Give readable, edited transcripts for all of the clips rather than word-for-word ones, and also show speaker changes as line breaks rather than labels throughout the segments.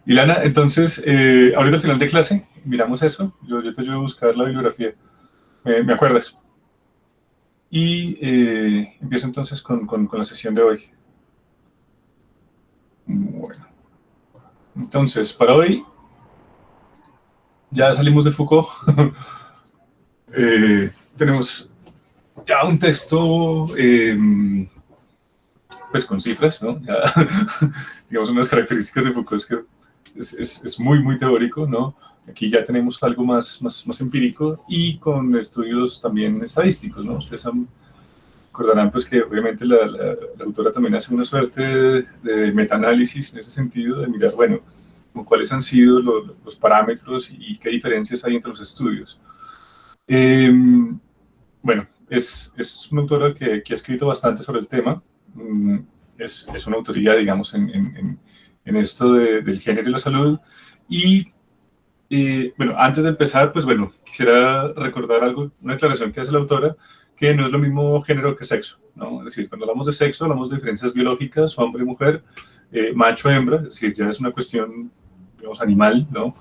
Ilana, entonces, ahorita al final de clase, miramos eso, yo te ayudo a buscar la bibliografía, me acuerdas. Y empiezo entonces con la sesión de hoy. Bueno, entonces, para hoy ya salimos de Foucault. Tenemos ya un texto, pues con cifras, ¿no? Ya, digamos, unas características de Foucault es que es muy, muy teórico, ¿no? Aquí ya tenemos algo más empírico y con estudios también estadísticos, ¿no? Ustedes recordarán pues que obviamente la autora también hace una suerte de metaanálisis en ese sentido, de mirar, bueno, cuáles han sido los parámetros y qué diferencias hay entre los estudios. Bueno, es una autora que ha escrito bastante sobre el tema. Es una autoría, digamos, en esto del género y la salud. Y, bueno, antes de empezar, pues bueno, quisiera recordar algo, una declaración que hace la autora, que no es lo mismo género que sexo, ¿no? Es decir, cuando hablamos de sexo, hablamos de diferencias biológicas, hombre y mujer, macho, hembra, es decir, ya es una cuestión, digamos, animal, ¿no?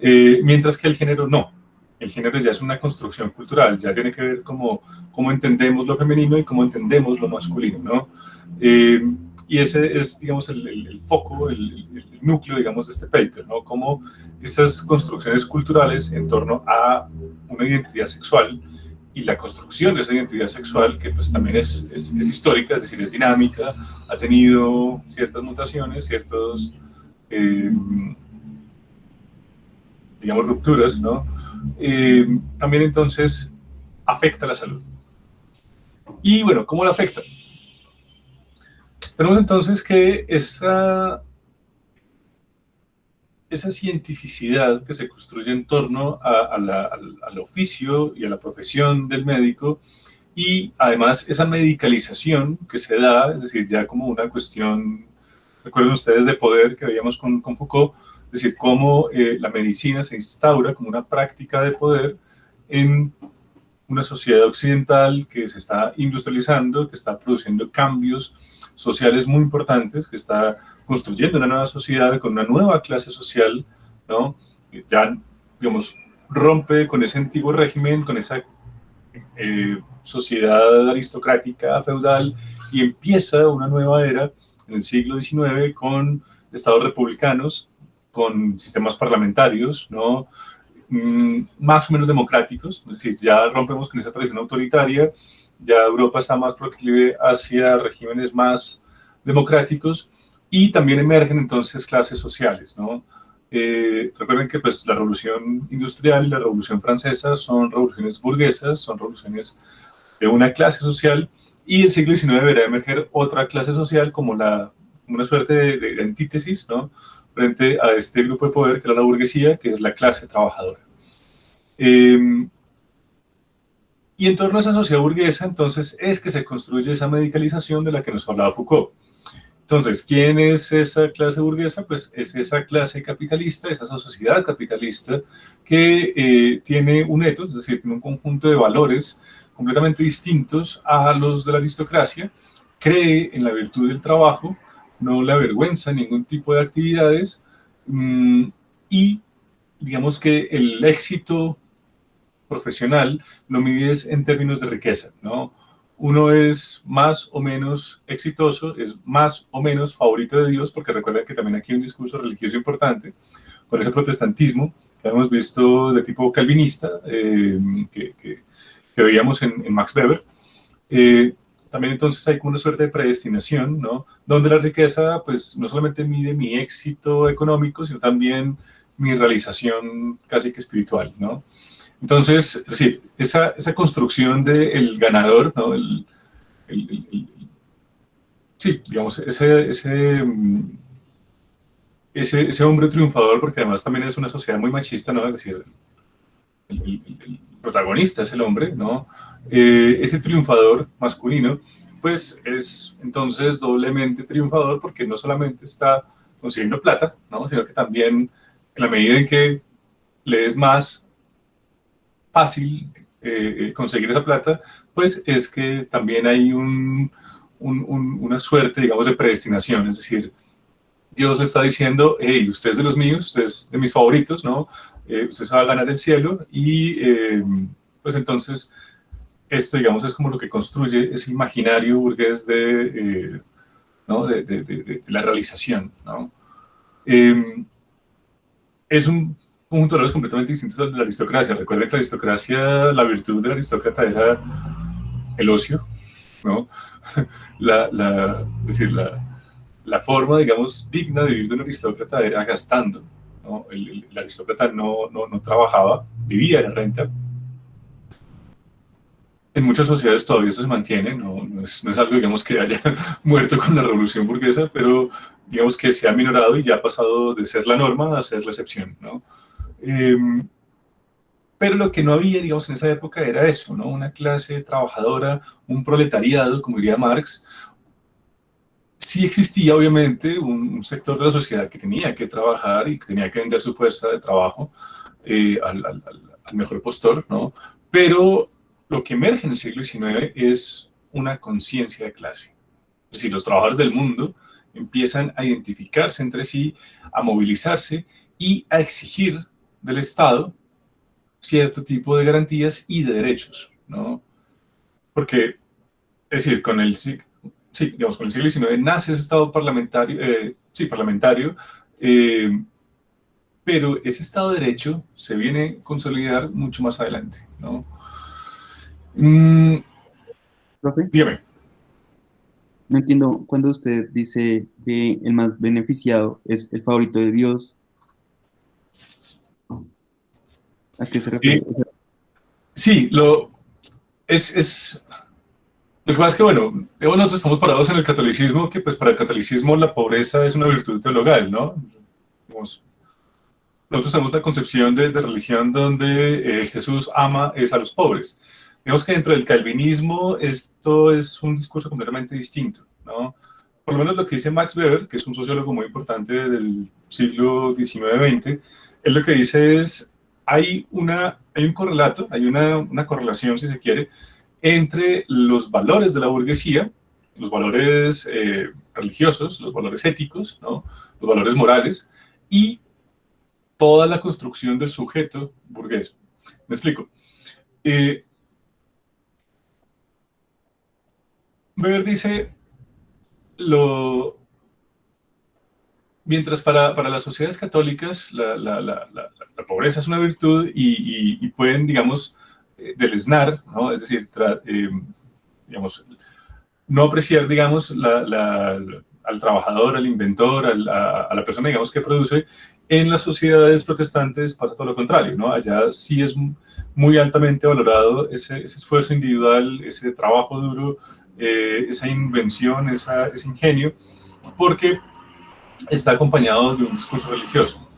Mientras que el género no. El género ya es una construcción cultural, ya tiene que ver cómo entendemos lo femenino y cómo entendemos lo masculino, ¿no? Y ese es, digamos, el foco, el núcleo, digamos, de este paper, ¿no? Cómo esas construcciones culturales en torno a una identidad sexual y la construcción de esa identidad sexual, que pues también es histórica, es decir, es dinámica, ha tenido ciertas mutaciones, ciertos, digamos, rupturas, ¿no? También entonces afecta la salud. Y bueno, ¿cómo la afecta? Tenemos entonces que esa cientificidad que se construye en torno al oficio y a la profesión del médico, y además esa medicalización que se da, es decir, ya como una cuestión, recuerden ustedes, de poder que veíamos con Foucault, es decir, cómo la medicina se instaura como una práctica de poder en una sociedad occidental que se está industrializando, que está produciendo cambios sociales muy importantes, que está construyendo una nueva sociedad con una nueva clase social, ¿no? Ya, digamos, rompe con ese antiguo régimen, con esa sociedad aristocrática, feudal, y empieza una nueva era en el siglo XIX con estados republicanos, con sistemas parlamentarios, ¿no? Más o menos democráticos, es decir, ya rompemos con esa tradición autoritaria, ya Europa está más proclive hacia regímenes más democráticos y también emergen entonces clases sociales, ¿no? Recuerden que pues, la revolución industrial y la revolución francesa son revoluciones burguesas, son revoluciones de una clase social, y el siglo XIX verá emerger otra clase social como una suerte de antítesis, ¿no? Frente a este grupo de poder que era la burguesía, que es la clase trabajadora. Y en torno a esa sociedad burguesa, entonces, es que se construye esa medicalización de la que nos hablaba Foucault. Entonces, ¿quién es esa clase burguesa? Pues es esa clase capitalista, esa sociedad capitalista que tiene un ethos, es decir, tiene un conjunto de valores completamente distintos a los de la aristocracia, cree en la virtud del trabajo, no le avergüenza ningún tipo de actividades, y digamos que el éxito profesional lo mides en términos de riqueza, ¿no? Uno es más o menos exitoso, es más o menos favorito de Dios, porque recuerden que también aquí hay un discurso religioso importante, con ese protestantismo que hemos visto de tipo calvinista, que veíamos en Max Weber. También entonces hay como una suerte de predestinación, ¿no? Donde la riqueza, pues, no solamente mide mi éxito económico, sino también mi realización casi que espiritual, ¿no? Entonces, sí, esa construcción del ganador, ¿no? Sí, digamos, ese hombre triunfador, porque además también es una sociedad muy machista, ¿no? Es decir, el protagonista es el hombre, ¿no? Ese triunfador masculino, pues es entonces doblemente triunfador porque no solamente está consiguiendo plata, ¿no? Sino que también en la medida en que le es más fácil conseguir esa plata, pues es que también hay una suerte, digamos, de predestinación, es decir, Dios le está diciendo, hey, usted es de los míos, usted es de mis favoritos, ¿no? Usted se va a ganar el cielo y pues entonces esto, digamos, es como lo que construye ese imaginario burgués ¿no? de la realización, ¿no? Es un conjunto de valores completamente distintos al de la aristocracia. Recuerden que la aristocracia, la virtud del aristócrata era el ocio, ¿no? Es decir, la forma, digamos, digna de vivir de un aristócrata era gastando, ¿no? El aristócrata no trabajaba, vivía de la renta. En muchas sociedades todavía eso se mantiene, no es algo, digamos, que haya muerto con la revolución burguesa, pero digamos que se ha minorado y ya ha pasado de ser la norma a ser la excepción, ¿no? Pero lo que no había, digamos, en esa época era eso, ¿no? Una clase trabajadora, un proletariado, como diría Marx. Sí existía, obviamente, un sector de la sociedad que tenía que trabajar y que tenía que vender su fuerza de trabajo al mejor postor, ¿no? Pero lo que emerge en el siglo XIX es una conciencia de clase. Es decir, los trabajadores del mundo empiezan a identificarse entre sí, a movilizarse y a exigir del Estado cierto tipo de garantías y de derechos, ¿no? Porque, es decir, digamos, con el siglo XIX nace ese Estado parlamentario, parlamentario, eh, pero ese Estado de Derecho se viene a consolidar mucho más adelante, ¿no?
Profe,
Dígame.
no entiendo cuando usted dice que el más beneficiado es el favorito de Dios, ¿a qué se refiere?
Eh, sí, lo que pasa es que, bueno, nosotros estamos parados en el catolicismo, que pues para el catolicismo la pobreza es una virtud teologal, ¿no? Digamos, nosotros tenemos la concepción de religión donde Jesús ama es a los pobres. Digamos que dentro del calvinismo esto es un discurso completamente distinto, ¿no? Por lo menos lo que dice Max Weber, que es un sociólogo muy importante del siglo XIX-XX, él lo que dice es, hay un correlato, hay una correlación, si se quiere, entre los valores de la burguesía, los valores religiosos, los valores éticos, ¿no? Los valores morales, y toda la construcción del sujeto burgués. Me explico. Eh, Weber dice, lo, mientras para las sociedades católicas la pobreza es una virtud y pueden, digamos, deleznar, ¿no? Es decir, digamos, no apreciar, digamos, al trabajador, al inventor, a la persona, digamos, que produce. En las sociedades protestantes pasa todo lo contrario, ¿no? Allá sí es muy altamente valorado ese esfuerzo individual, ese trabajo duro, esa invención, ese ingenio, porque está acompañado de un discurso religioso.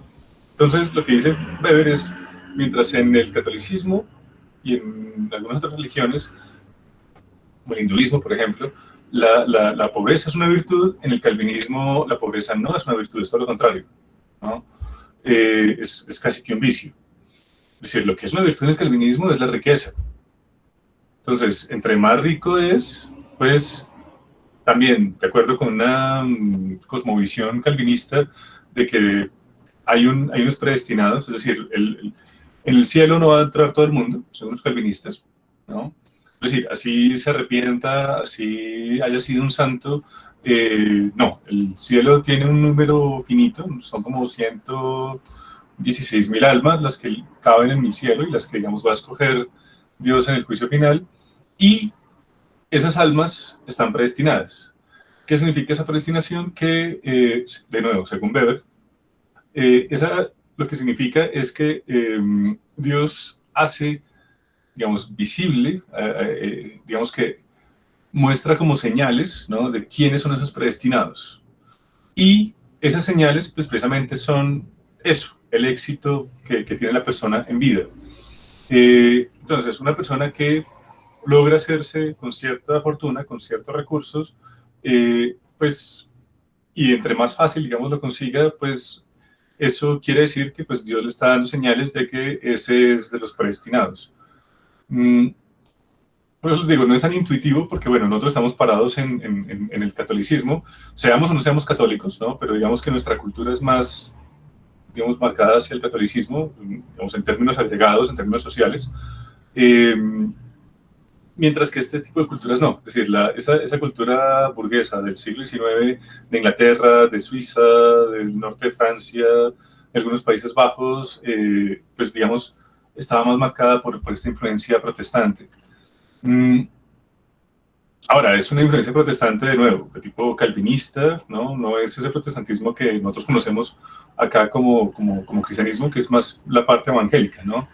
Entonces, lo que dice Weber es, mientras en el catolicismo y en algunas otras religiones, como el hinduismo, por ejemplo, la pobreza es una virtud, en el calvinismo la pobreza no es una virtud, es todo lo contrario, ¿no? Es casi que un vicio. Es decir, lo que es una virtud en el calvinismo es la riqueza. Entonces, entre más rico es, pues también, de acuerdo con una cosmovisión calvinista, de que hay unos predestinados, es decir, en el cielo no va a entrar todo el mundo, según los calvinistas, ¿no? Es decir, así se arrepienta, así haya sido un santo, no, el cielo tiene un número finito, son como 116.000 almas las que caben en mi cielo y las que, digamos, va a escoger Dios en el juicio final, y esas almas están predestinadas. ¿Qué significa esa predestinación? Que, de nuevo, según Weber, lo que significa es que Dios hace, digamos, visible, digamos que muestra como señales, ¿no? De quiénes son esos predestinados. Y esas señales, pues precisamente son eso, el éxito que tiene la persona en vida. Entonces, una persona que logra hacerse con cierta fortuna, con ciertos recursos, pues, y entre más fácil, digamos, lo consiga, pues eso quiere decir que pues, Dios le está dando señales de que ese es de los predestinados. por eso les digo, no es tan intuitivo porque, bueno, nosotros estamos parados en el catolicismo, seamos o no seamos católicos, ¿no? Pero digamos que nuestra cultura es más, digamos, marcada hacia el catolicismo, digamos, en términos agregados, en términos sociales, eh, mientras que este tipo de culturas no. Es decir, esa cultura burguesa del siglo XIX, de Inglaterra, de Suiza, del norte de Francia, de algunos Países Bajos, pues digamos, estaba más marcada por esta influencia protestante. Ahora, es una influencia protestante de nuevo, de tipo calvinista, ¿no? No es ese protestantismo que nosotros conocemos acá como cristianismo, que es más la parte evangélica, ¿no?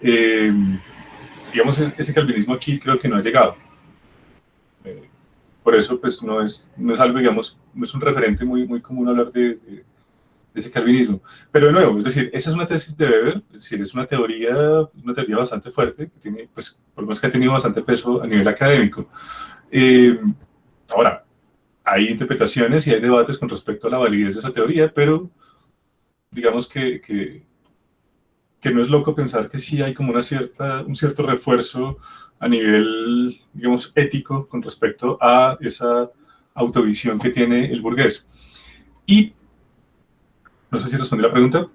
Eh, digamos, ese calvinismo aquí creo que no ha llegado. Por eso, pues, no es algo, digamos, no es un referente muy común hablar de ese calvinismo. Pero de nuevo, es decir, esa es una tesis de Weber, es decir, es una teoría bastante fuerte, que tiene, pues, por lo menos que ha tenido bastante peso a nivel académico. Eh, ahora, hay interpretaciones y hay debates con respecto a la validez de esa teoría, pero digamos que no es loco pensar que sí hay como un cierto refuerzo a nivel, digamos, ético con respecto a esa autovisión que tiene el burgués. Y no sé si respondí la pregunta.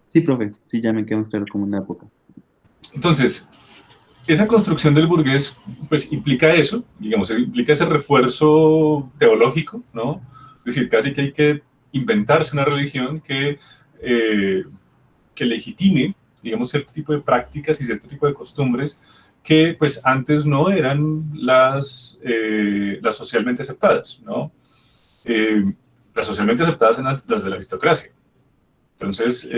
Sí, profe, sí, ya me queda más claro como una época.
Entonces, esa construcción del burgués, pues implica eso, digamos, implica ese refuerzo teológico, ¿no? Es decir, casi que hay que inventarse una religión que legitime, digamos, cierto tipo de prácticas y cierto tipo de costumbres que, pues, antes no eran las socialmente aceptadas, ¿no? Las socialmente aceptadas eran las de la aristocracia. Entonces,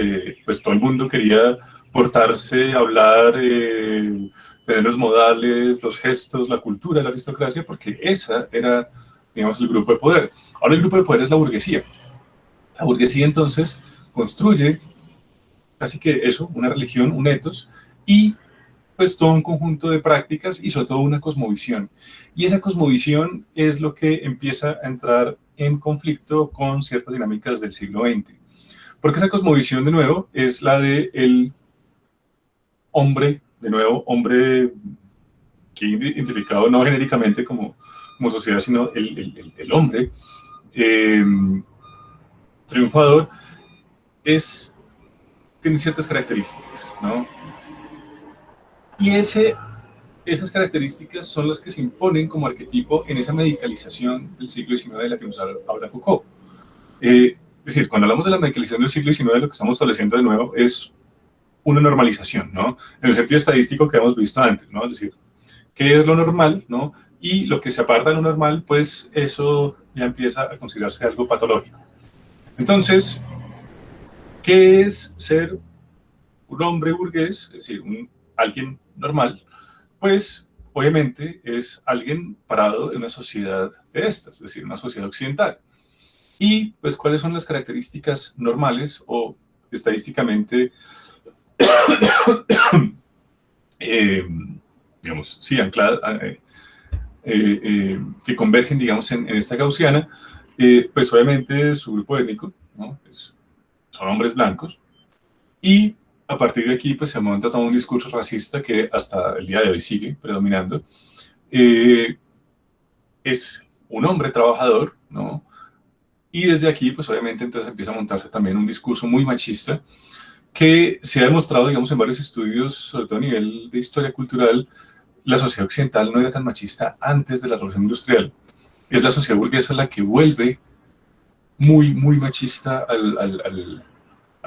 pues todo el mundo quería portarse, hablar, tener los modales, los gestos, la cultura de la aristocracia, porque esa era, digamos, el grupo de poder. Ahora el grupo de poder es la burguesía. La burguesía entonces construye casi que eso, una religión, un etos, y pues todo un conjunto de prácticas y sobre todo una cosmovisión. Y esa cosmovisión es lo que empieza a entrar en conflicto con ciertas dinámicas del siglo XX. Porque esa cosmovisión, de nuevo, es la de el hombre, de nuevo, hombre que identificado no genéricamente como sociedad, sino el hombre eh, triunfador, tiene ciertas características, ¿no? Y esas características son las que se imponen como arquetipo en esa medicalización del siglo XIX de la que nos habla Foucault. Es decir, cuando hablamos de la medicalización del siglo XIX, lo que estamos estableciendo de nuevo es una normalización, ¿no? En el sentido estadístico que hemos visto antes, ¿no? Es decir, ¿qué es lo normal, no? Y lo que se aparta de lo normal, pues eso ya empieza a considerarse algo patológico. Entonces, ¿qué es ser un hombre burgués? Es decir, alguien normal, pues obviamente es alguien parado en una sociedad de estas, es decir, una sociedad occidental. Y pues, ¿cuáles son las características normales o estadísticamente, digamos, sí, ancladas, que convergen, digamos, en esta gaussiana? Pues obviamente su grupo étnico, ¿no? Son hombres blancos, y a partir de aquí pues se monta todo un discurso racista que hasta el día de hoy sigue predominando. Es un hombre trabajador, ¿no? Y desde aquí pues obviamente entonces empieza a montarse también un discurso muy machista que se ha demostrado, digamos, en varios estudios, sobre todo a nivel de historia cultural. La sociedad occidental no era tan machista antes de la Revolución Industrial. Es la sociedad burguesa la que vuelve muy machista a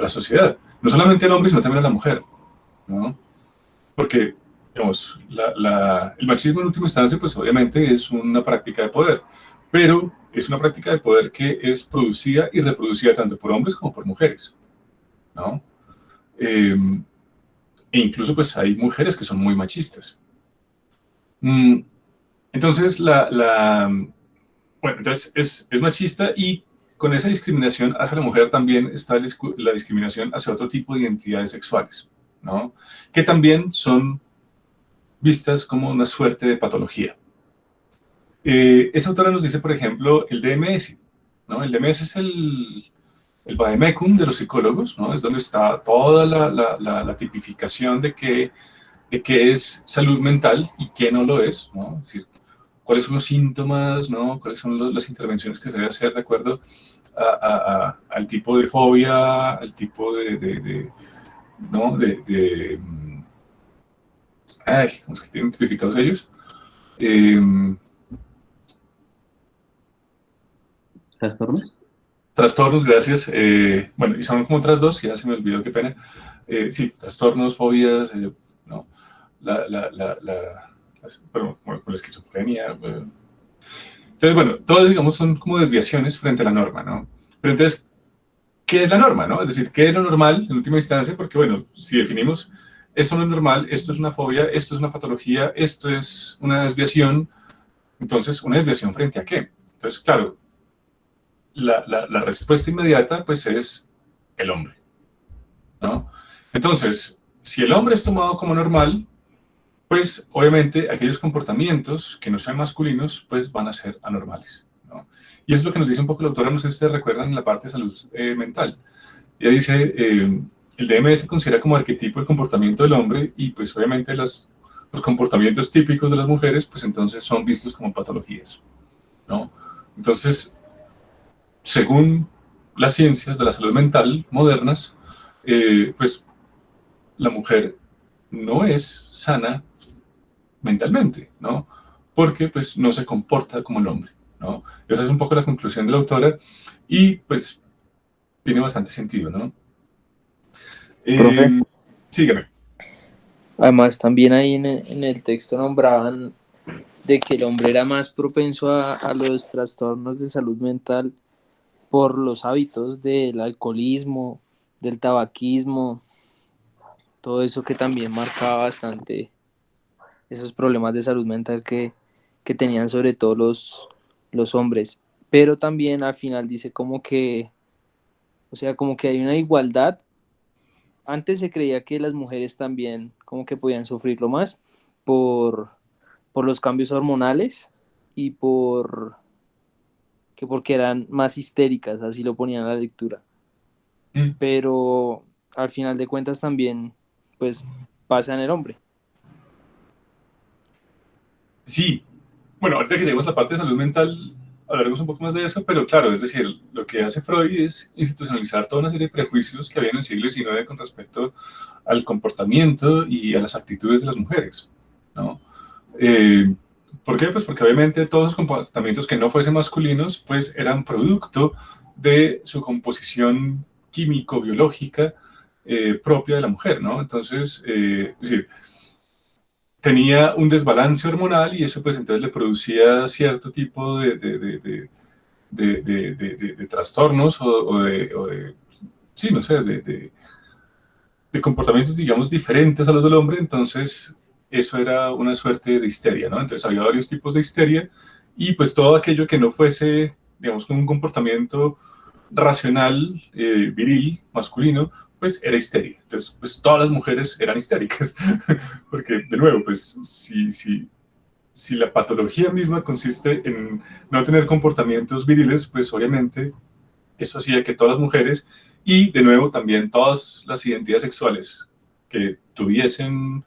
la sociedad. No solamente al hombre, sino también a la mujer, ¿no? Porque, digamos, el machismo en última instancia, pues obviamente es una práctica de poder, pero es una práctica de poder que es producida y reproducida tanto por hombres como por mujeres, ¿no? E incluso, pues, hay mujeres que son muy machistas. Entonces, bueno, entonces es machista, y con esa discriminación hacia la mujer también está la discriminación hacia otro tipo de identidades sexuales, ¿no? Que también son vistas como una suerte de patología. Esa autora nos dice, por ejemplo, el DMS, ¿no? El DMS es el vademecum de los psicólogos, ¿no? Es donde está toda la tipificación de que de qué es salud mental y qué no lo es, ¿no? Es decir, cuáles son los síntomas, ¿no? Cuáles son las intervenciones que se debe hacer de acuerdo al tipo de fobia, al tipo ¿no? Ay, ¿cómo es que tienen tipificados ellos?
¿Trastornos?
Trastornos, gracias. Bueno, y son como otras dos, ya se me olvidó, qué pena. Sí, trastornos, fobias, ¿no? Perdón, como la esquizofrenia. Entonces, bueno, todos, digamos, son como desviaciones frente a la norma, ¿no? Pero entonces, ¿qué es la norma, no? Es decir, ¿qué es lo normal en última instancia? Porque, bueno, si definimos esto no es normal, esto es una fobia, esto es una patología, esto es una desviación, entonces, ¿una desviación frente a qué? Entonces, claro, la respuesta inmediata, pues, es el hombre, ¿no? Entonces, si el hombre es tomado como normal, pues obviamente aquellos comportamientos que no sean masculinos, pues van a ser anormales, ¿no? Y eso es lo que nos dice un poco la autora, no sé si ustedes recuerdan en la parte de salud mental. Ella dice, el DMS considera como arquetipo el comportamiento del hombre y pues obviamente los comportamientos típicos de las mujeres, pues entonces son vistos como patologías, ¿no? Entonces, según las ciencias de la salud mental modernas, pues la mujer no es sana mentalmente, ¿no? Porque pues no se comporta como el hombre, ¿no? Esa es un poco la conclusión de la autora y pues tiene bastante sentido, ¿no?
Profe,
Sígueme.
además también ahí en el texto nombraban de que el hombre era más propenso a los trastornos de salud mental por los hábitos del alcoholismo, del tabaquismo, todo eso que también marcaba bastante esos problemas de salud mental que tenían sobre todo los hombres. Pero también al final dice como que, o sea, como que hay una igualdad. Antes se creía que las mujeres también como que podían sufrirlo más por, por los cambios hormonales y porque eran más histéricas, así lo ponían en la lectura.
Mm,
Pero al final de cuentas también pues pasa en el hombre.
sí, bueno, ahorita que lleguemos a la parte de salud mental, hablaremos un poco más de eso, pero claro, es decir, lo que hace Freud es institucionalizar toda una serie de prejuicios que había en el siglo XIX con respecto al comportamiento y a las actitudes de las mujeres, ¿no? Eh, ¿Por qué? Pues porque obviamente todos los comportamientos que no fuesen masculinos, pues eran producto de su composición químico-biológica propia de la mujer, ¿no? Entonces, es decir, tenía un desbalance hormonal y eso pues entonces le producía cierto tipo de trastornos sí, no sé, de comportamientos, digamos, diferentes a los del hombre, entonces eso era una suerte de histeria, ¿no? Entonces había varios tipos de histeria y pues todo aquello que no fuese, digamos, con un comportamiento racional, viril, masculino, pues era histeria. Entonces, pues todas las mujeres eran histéricas, porque de nuevo, pues si la patología misma consiste en no tener comportamientos viriles, pues obviamente eso hacía que todas las mujeres y de nuevo también todas las identidades sexuales que tuviesen,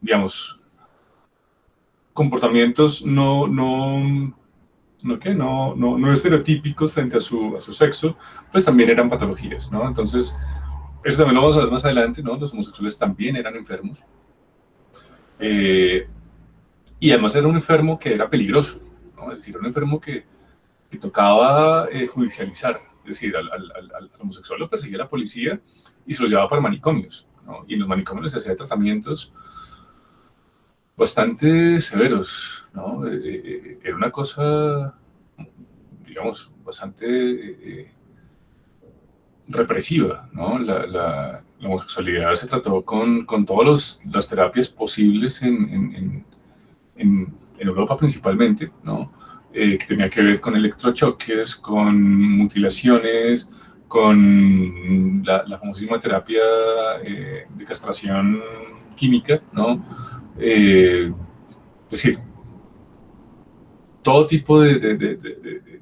digamos, comportamientos no estereotípicos frente a su sexo, pues también eran patologías, ¿no? Entonces, eso también lo vamos a ver más adelante, ¿no? Los homosexuales también eran enfermos. Eh, y además era un enfermo que era peligroso, ¿no? Es decir, era un enfermo que tocaba judicializar, es decir, al homosexual lo perseguía la policía y se lo llevaba para manicomios, ¿no? Y en los manicomios se hacían tratamientos bastante severos, ¿no? Era una cosa, digamos, bastante represiva, ¿no? La homosexualidad se trató con todas las terapias posibles en Europa principalmente, ¿no? Que tenía que ver con electrochoques, con mutilaciones, con la famosísima terapia de castración química, ¿no? Es decir, todo tipo de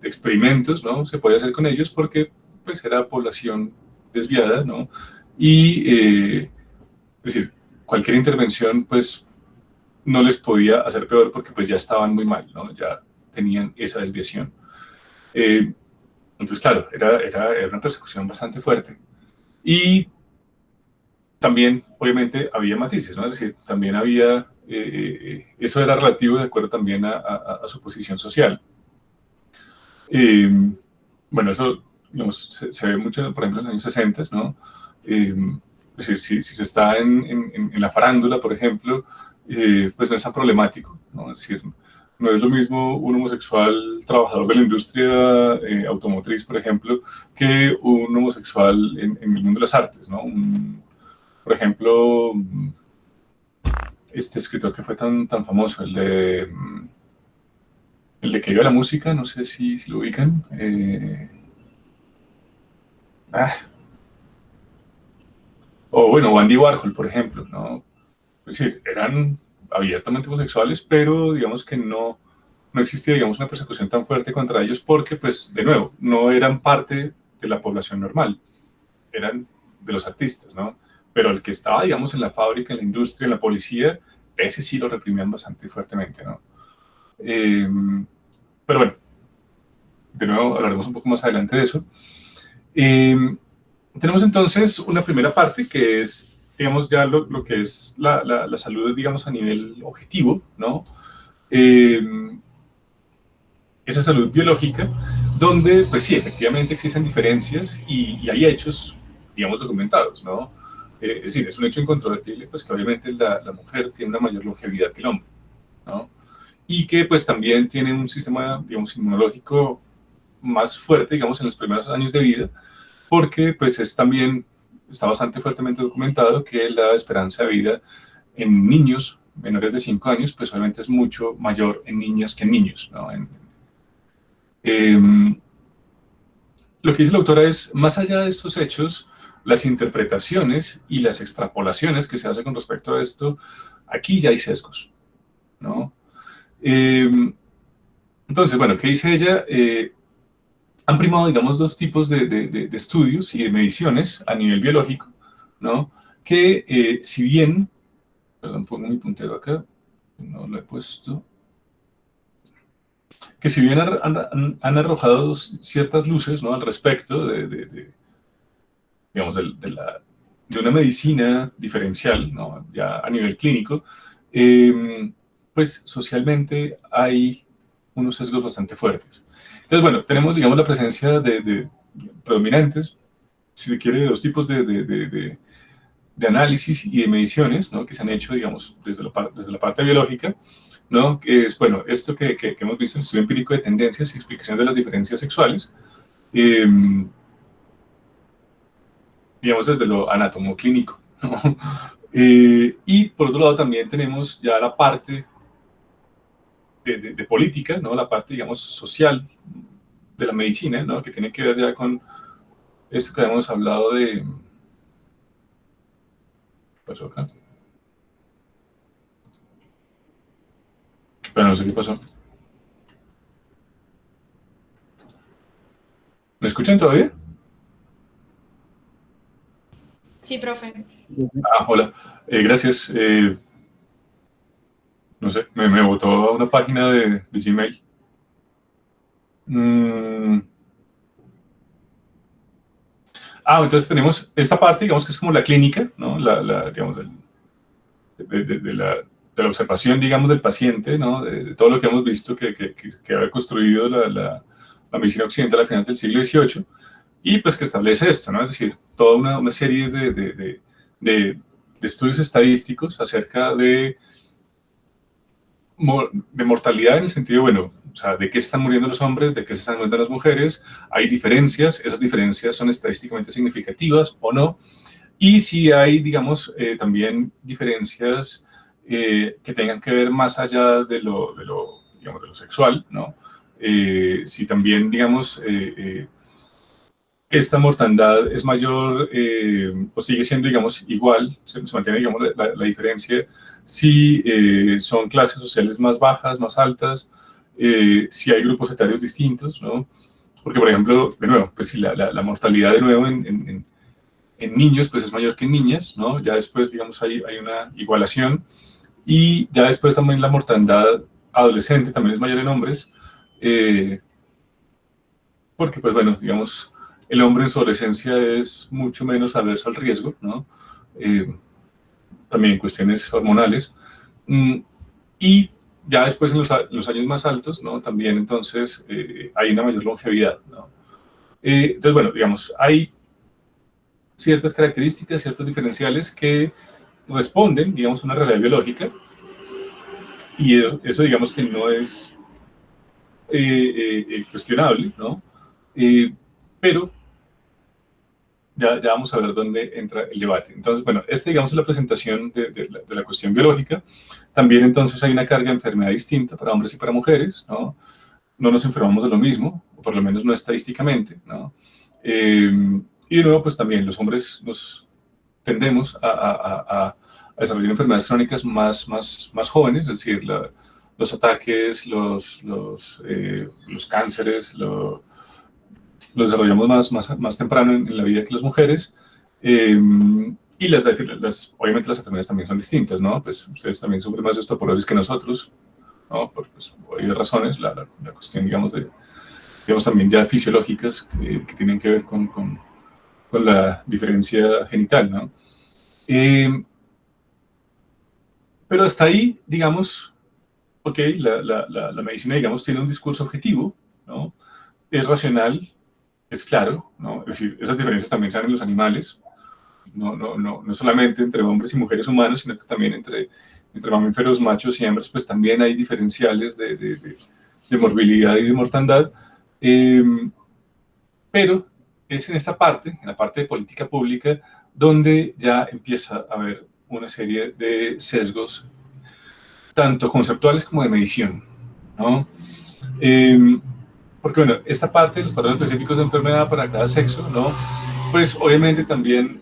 experimentos, ¿no? Se podía hacer con ellos porque pues era población desviada, ¿no? Y Es decir, cualquier intervención, pues, no les podía hacer peor porque pues ya estaban muy mal, ¿no? Ya tenían esa desviación. Entonces, claro, era una persecución bastante fuerte. Y también, obviamente, había matices, ¿no? Es decir, también había, eso era relativo de acuerdo también a su posición social. Bueno, eso, digamos, se ve mucho, por ejemplo, en los años 60, ¿no? Es decir, si se está en la farándula, por ejemplo, pues no es tan problemático, ¿no? Es decir, no es lo mismo un homosexual trabajador de la industria automotriz, por ejemplo, que un homosexual en el mundo de las artes, ¿no? Por ejemplo, este escritor que fue tan famoso, el de que iba la música, no sé si lo ubican. O bueno, Andy Warhol, por ejemplo, ¿no? Es decir, eran abiertamente homosexuales, pero digamos que no existía, digamos, una persecución tan fuerte contra ellos porque, pues, de nuevo, no eran parte de la población normal, eran de los artistas, ¿no? Pero el que estaba, digamos, en la fábrica, en la industria, en la policía, ese sí lo reprimían bastante fuertemente, ¿no? Pero bueno, de nuevo hablaremos un poco más adelante de eso. Tenemos entonces una primera parte que es, digamos, ya lo que es la salud, digamos, a nivel objetivo, ¿no? Esa salud biológica, donde, pues sí, efectivamente existen diferencias y hay hechos, digamos, documentados, ¿no? Es decir, es un hecho incontrovertible, pues que obviamente la mujer tiene una mayor longevidad que el hombre, ¿no? Y que pues también tiene un sistema, digamos, inmunológico más fuerte, digamos, en los primeros años de vida, porque pues es también, está bastante fuertemente documentado que la esperanza de vida en niños menores de 5 años, pues obviamente es mucho mayor en niñas que en niños, ¿no? Lo que dice la autora es, más allá de estos hechos, las interpretaciones y las extrapolaciones que se hacen con respecto a esto, aquí ya hay sesgos, ¿no? Entonces, bueno, ¿qué dice ella? Han primado, digamos, dos tipos de estudios y de mediciones a nivel biológico, ¿no? Que si bien, perdón, pongo mi puntero acá, no lo he puesto, que si bien han arrojado ciertas luces, ¿no? Al respecto digamos, de una medicina diferencial, ¿no? Ya a nivel clínico, pues socialmente hay unos sesgos bastante fuertes. Entonces, bueno, tenemos, digamos, la presencia de predominantes, si se quiere, de dos tipos de análisis y de mediciones, ¿no? Que se han hecho, digamos, desde la parte biológica, ¿no? Que es, bueno, esto que hemos visto en el estudio empírico de tendencias y explicaciones de las diferencias sexuales, digamos, desde lo anatomoclínico, ¿no? Y por otro lado también tenemos ya la parte de política, ¿no? La parte, digamos, social de la medicina, ¿no? Que tiene que ver ya con esto que habíamos hablado de... ¿Qué pasó acá? Pero no sé qué pasó. ¿Me escuchan todavía?
Sí, profe.
Ah, hola. Gracias. No sé, me botó a una página de Gmail. Entonces tenemos esta parte, digamos que es como la clínica, ¿no? Digamos, de la observación, digamos, del paciente, ¿no? De todo lo que hemos visto que había construido la medicina occidental a finales del siglo XVIII, y pues que establece esto, ¿no? Es decir, toda una serie de estudios estadísticos acerca de mortalidad en el sentido, bueno, o sea, de qué se están muriendo los hombres, de qué se están muriendo las mujeres, hay diferencias, esas diferencias son estadísticamente significativas o no, y si hay, digamos, también diferencias que tengan que ver más allá digamos, de lo sexual, ¿no? Si también, digamos, esta mortandad es mayor o sigue siendo, digamos, igual, se mantiene, digamos, la diferencia, si son clases sociales más bajas, más altas, si hay grupos etarios distintos, ¿no? Porque, por ejemplo, de nuevo, pues si la mortalidad de nuevo En niños, pues es mayor que en niñas, ¿no? Ya después, digamos, hay una igualación. Y ya después también la mortandad adolescente también es mayor en hombres, eh, porque, pues bueno, digamos, el hombre en su adolescencia es mucho menos averso al riesgo, ¿no? Eh, también cuestiones hormonales. Y ya después en los años más altos, ¿no? También entonces hay una mayor longevidad, ¿no? Entonces, bueno, digamos, hay ciertas características, ciertos diferenciales que responden, digamos, a una realidad biológica, y eso digamos que no es cuestionable, ¿no? Pero ya vamos a ver dónde entra el debate. Entonces, bueno, digamos es la presentación de la cuestión biológica. También entonces hay una carga de enfermedad distinta para hombres y para mujeres, ¿no? No nos enfermamos de lo mismo, o por lo menos no estadísticamente, ¿no? Y de nuevo, pues también los hombres nos tendemos a desarrollar enfermedades crónicas más jóvenes, es decir, los ataques, los cánceres, los desarrollamos más temprano en la vida que las mujeres. Y obviamente las enfermedades también son distintas, ¿no? Pues ustedes también sufren más de osteoporosis que nosotros, ¿no? Por pues, obvias razones, la cuestión, digamos, también ya fisiológicas que tienen que ver con la diferencia genital, ¿no? Pero hasta ahí, digamos, ok, la medicina, digamos, tiene un discurso objetivo, ¿no? Es racional, es claro, ¿no? Es decir, esas diferencias también se dan en los animales, no solamente entre hombres y mujeres humanos, sino que también entre mamíferos machos y hembras, pues también hay diferenciales de morbilidad y de mortandad. Pero es en esta parte, en la parte de política pública, donde ya empieza a haber una serie de sesgos, tanto conceptuales como de medición, ¿no? Porque, bueno, esta parte de los patrones específicos de enfermedad para cada sexo, ¿no? Pues obviamente también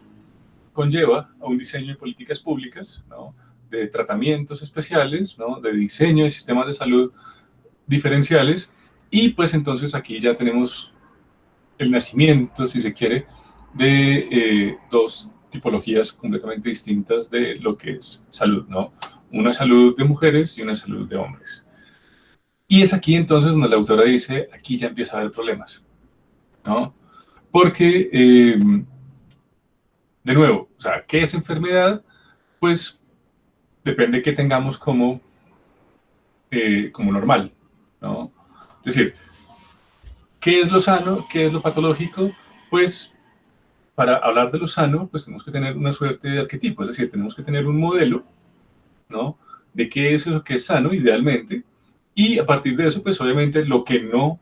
conlleva a un diseño de políticas públicas, ¿no? De tratamientos especiales, ¿no? De diseño de sistemas de salud diferenciales, y pues entonces aquí ya tenemos el nacimiento, si se quiere, de dos tipologías completamente distintas de lo que es salud, ¿no? Una salud de mujeres y una salud de hombres. Y es aquí entonces donde la autora dice, aquí ya empieza a haber problemas, ¿no? Porque, de nuevo, o sea, ¿qué es enfermedad? Pues depende de qué tengamos como normal, ¿no? Es decir, ¿qué es lo sano? ¿Qué es lo patológico? Pues para hablar de lo sano, pues tenemos que tener una suerte de arquetipo, es decir, tenemos que tener un modelo, ¿no? De qué es eso que es sano, idealmente, y a partir de eso, pues obviamente lo que no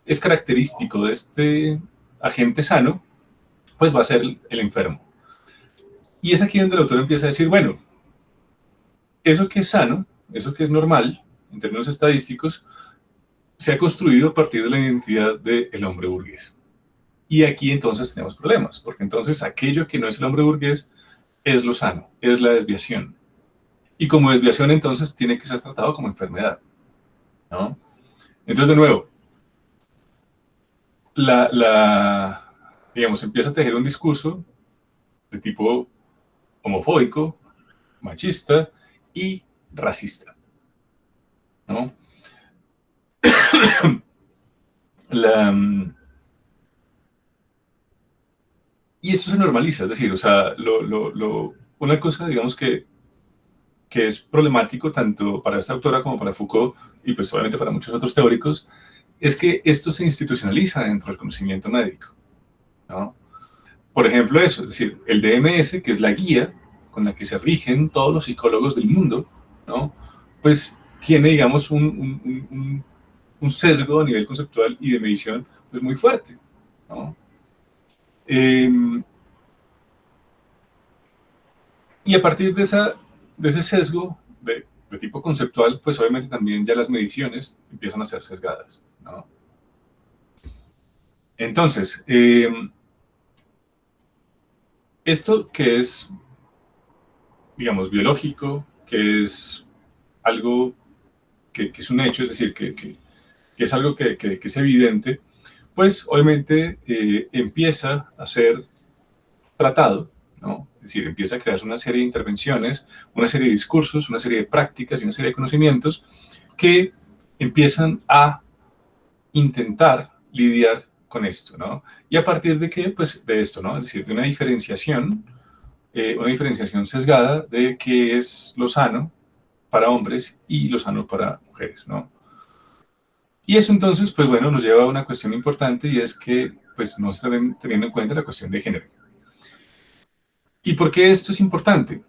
es característico de este agente sano, pues va a ser el enfermo. Y es aquí donde el autor empieza a decir, bueno, eso que es sano, eso que es normal, en términos estadísticos, se ha construido a partir de la identidad del hombre burgués. Y aquí entonces tenemos problemas, porque entonces aquello que no es el hombre burgués es lo sano, es la desviación. Y como desviación entonces tiene que ser tratado como enfermedad, ¿no? Entonces, de nuevo, digamos, empieza a tejer un discurso de tipo homofóbico, machista y racista, ¿no? Y esto se normaliza, es decir, o sea, una cosa, digamos, que es problemático tanto para esta autora como para Foucault, y pues obviamente para muchos otros teóricos, es que esto se institucionaliza dentro del conocimiento médico, ¿no? Por ejemplo, eso, es decir, el DMS, que es la guía con la que se rigen todos los psicólogos del mundo, ¿no? Pues tiene, digamos, un sesgo a nivel conceptual y de medición pues muy fuerte, ¿no? Y a partir de ese sesgo de tipo conceptual, pues obviamente también ya las mediciones empiezan a ser sesgadas, ¿no? Entonces, esto que es, digamos, biológico, que es algo que es un hecho, es decir, que es algo que es evidente, pues obviamente empieza a ser tratado, ¿no? Es decir, empieza a crearse una serie de intervenciones, una serie de discursos, una serie de prácticas y una serie de conocimientos que empiezan a intentar lidiar con esto, ¿no? Y a partir de qué, pues de esto, ¿no? Es decir, de una diferenciación sesgada de qué es lo sano para hombres y lo sano para mujeres, ¿no? Y eso entonces, pues bueno, nos lleva a una cuestión importante y es que, pues no se está teniendo en cuenta la cuestión de género. ¿Y por qué esto es importante?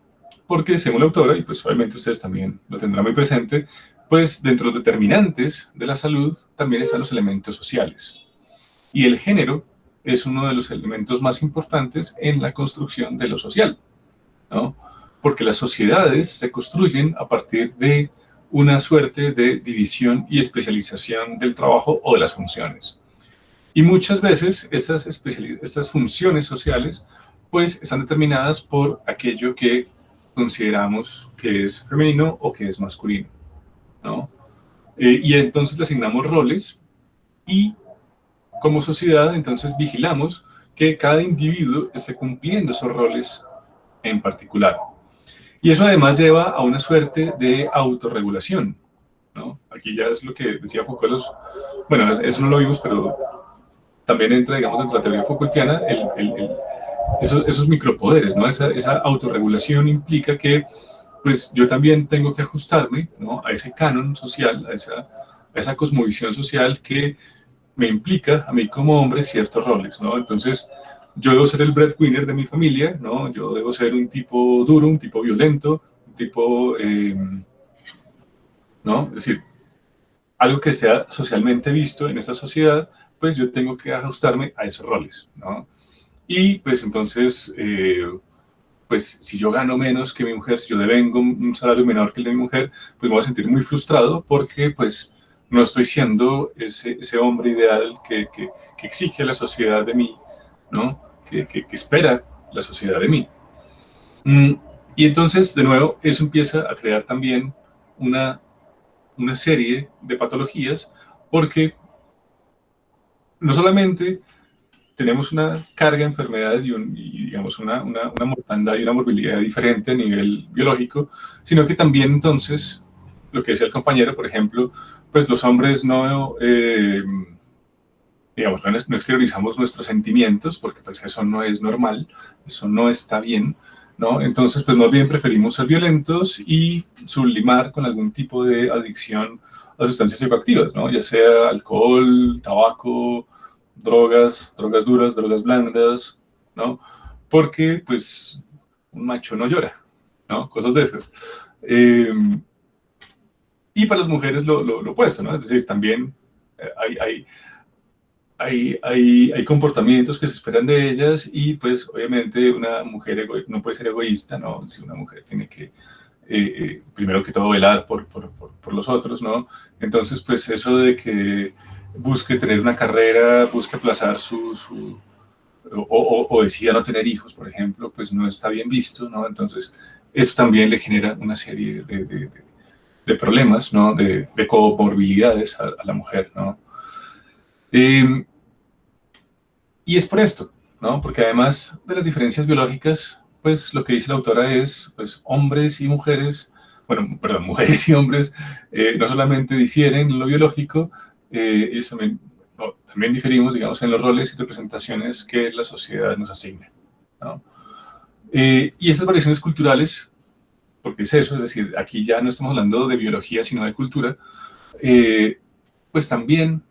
Porque según la autora, y pues obviamente ustedes también lo tendrán muy presente, pues dentro de los determinantes de la salud también están los elementos sociales. Y el género es uno de los elementos más importantes en la construcción de lo social, ¿no? Porque las sociedades se construyen a partir de una suerte de división y especialización del trabajo o de las funciones. Y muchas veces esas funciones sociales pues están determinadas por aquello que consideramos que es femenino o que es masculino, ¿no? Y entonces le asignamos roles y como sociedad entonces vigilamos que cada individuo esté cumpliendo esos roles en particular. Y eso además lleva a una suerte de autorregulación, ¿no? Aquí ya es lo que decía Foucault, bueno, eso no lo vimos, pero también entra, digamos, dentro de la teoría Foucaultiana, esos micropoderes, ¿no? Esa autorregulación implica que, pues, yo también tengo que ajustarme, ¿no? A ese canon social, a esa cosmovisión social que me implica a mí como hombre ciertos roles, ¿no? Entonces, yo debo ser el breadwinner de mi familia, ¿no? Yo debo ser un tipo duro, un tipo violento, un tipo, ¿no? Es decir, algo que sea socialmente visto en esta sociedad, pues yo tengo que ajustarme a esos roles, ¿no? Y pues entonces, pues si yo gano menos que mi mujer, si yo devengo un salario menor que el de mi mujer, pues me voy a sentir muy frustrado porque pues no estoy siendo ese hombre ideal que exige la sociedad de mí, ¿no? Que espera la sociedad de mí. Y entonces, de nuevo, eso empieza a crear también una serie de patologías porque no solamente tenemos una carga de enfermedades y digamos, una mortandad y una morbilidad diferente a nivel biológico, sino que también entonces, lo que decía el compañero, por ejemplo, pues los hombres no, digamos, no exteriorizamos nuestros sentimientos, porque pues eso no es normal, eso no está bien, ¿no? Entonces, pues más bien preferimos ser violentos y sublimar con algún tipo de adicción a sustancias psicoactivas, ¿no? Ya sea alcohol, tabaco, drogas duras, drogas blandas, ¿no? Porque, pues, un macho no llora, ¿no? Cosas de esas. Y para las mujeres lo opuesto, ¿no? Es decir, también hay comportamientos que se esperan de ellas y, pues, obviamente, una mujer no puede ser egoísta, ¿no? Si una mujer tiene que, primero que todo, velar por los otros, ¿no? Entonces, pues, eso de que busque tener una carrera, busque aplazar o decida no tener hijos, por ejemplo, pues no está bien visto, ¿no? Entonces, eso también le genera una serie de problemas, ¿no? De comorbilidades a la mujer, ¿no? Y es por esto, ¿no? Porque además de las diferencias biológicas, pues lo que dice la autora es, pues hombres y mujeres, bueno, perdón, mujeres y hombres no solamente difieren en lo biológico, ellos también, no, también diferimos, digamos, en los roles y representaciones que la sociedad nos asigna, ¿no? Y estas variaciones culturales, porque es eso, es decir, aquí ya no estamos hablando de biología, sino de cultura, pues también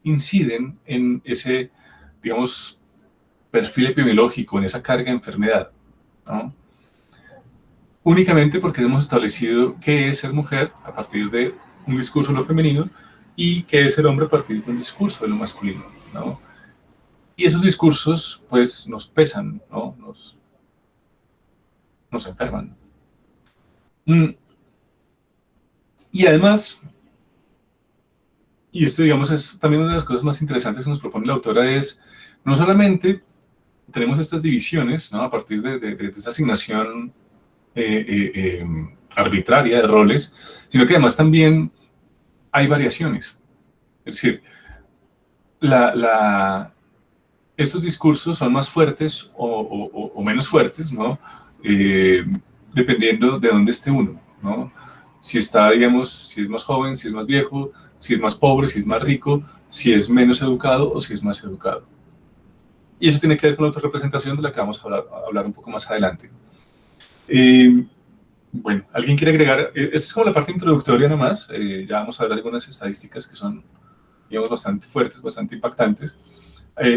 inciden en ese, digamos, perfil epidemiológico, en esa carga de enfermedad, ¿no? Únicamente porque hemos establecido qué es ser mujer a partir de un discurso de lo femenino y qué es ser hombre a partir de un discurso de lo masculino, ¿no? Y esos discursos, pues, nos pesan, ¿no? Nos enferman. Y además, y esto, digamos, es también una de las cosas más interesantes que nos propone la autora, es no solamente tenemos estas divisiones, ¿no? A partir de esta asignación arbitraria de roles, sino que además también hay variaciones. Es decir, estos discursos son más fuertes o menos fuertes, ¿no? Dependiendo de dónde esté uno, ¿no? Si está, digamos, si es más joven, si es más viejo, si es más pobre, si es más rico, si es menos educado o si es más educado. Y eso tiene que ver con la autorrepresentación de la que vamos a hablar un poco más adelante. Bueno, ¿alguien quiere agregar? Esta es como la parte introductoria nomás. Ya vamos a ver algunas estadísticas que son, digamos, bastante fuertes, bastante impactantes.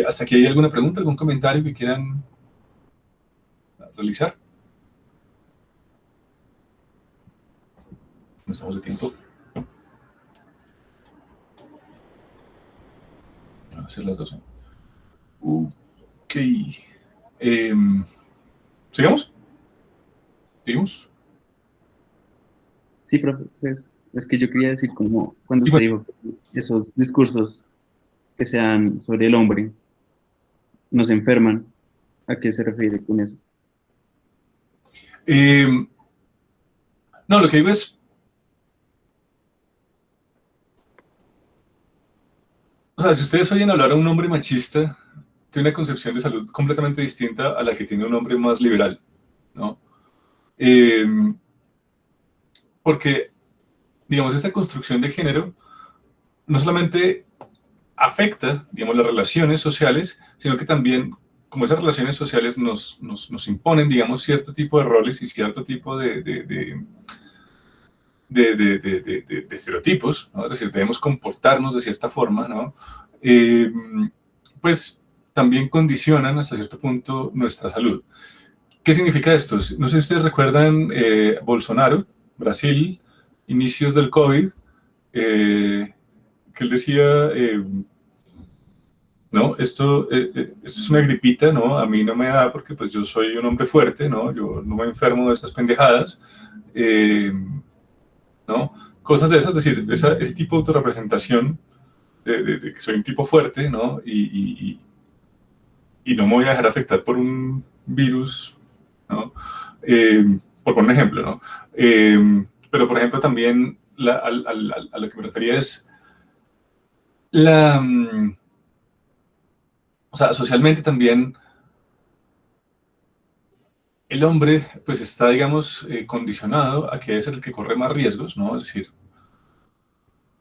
¿Hasta aquí hay alguna pregunta, algún comentario que quieran realizar? No estamos de tiempo. Van a ser las 12. Ok. ¿Sigamos? ¿Seguimos?
Sí, profe, pues, es que yo quería decir como cuando
Sí,
usted
bueno.
dijo que esos discursos que sean sobre el hombre nos enferman, ¿a qué se refiere con eso?
No, lo que digo es, o sea, si ustedes oyen hablar a un hombre machista, tiene una concepción de salud completamente distinta a la que tiene un hombre más liberal, ¿no? Eh, porque, digamos, esta construcción de género no solamente afecta, digamos, las relaciones sociales, sino que también, como esas relaciones sociales nos imponen, digamos, cierto tipo de roles y cierto tipo de estereotipos, ¿no? Es decir, debemos comportarnos de cierta forma, ¿no? Pues también condicionan hasta cierto punto nuestra salud. ¿Qué significa esto? No sé si ustedes recuerdan Bolsonaro, Brasil, inicios del COVID, que él decía, no, esto es una gripita, ¿no? A mí no me da porque pues yo soy un hombre fuerte, ¿no? Yo no me enfermo de estas pendejadas, ¿no? Cosas de esas, es decir, ese tipo de autorrepresentación de que soy un tipo fuerte, ¿no? Y no me voy a dejar afectar por un virus, ¿no? Por poner un ejemplo, ¿no? Pero, por ejemplo, también a lo que me refería es la... o sea, socialmente también el hombre, pues, está, digamos, condicionado a que es el que corre más riesgos, ¿no? Es decir,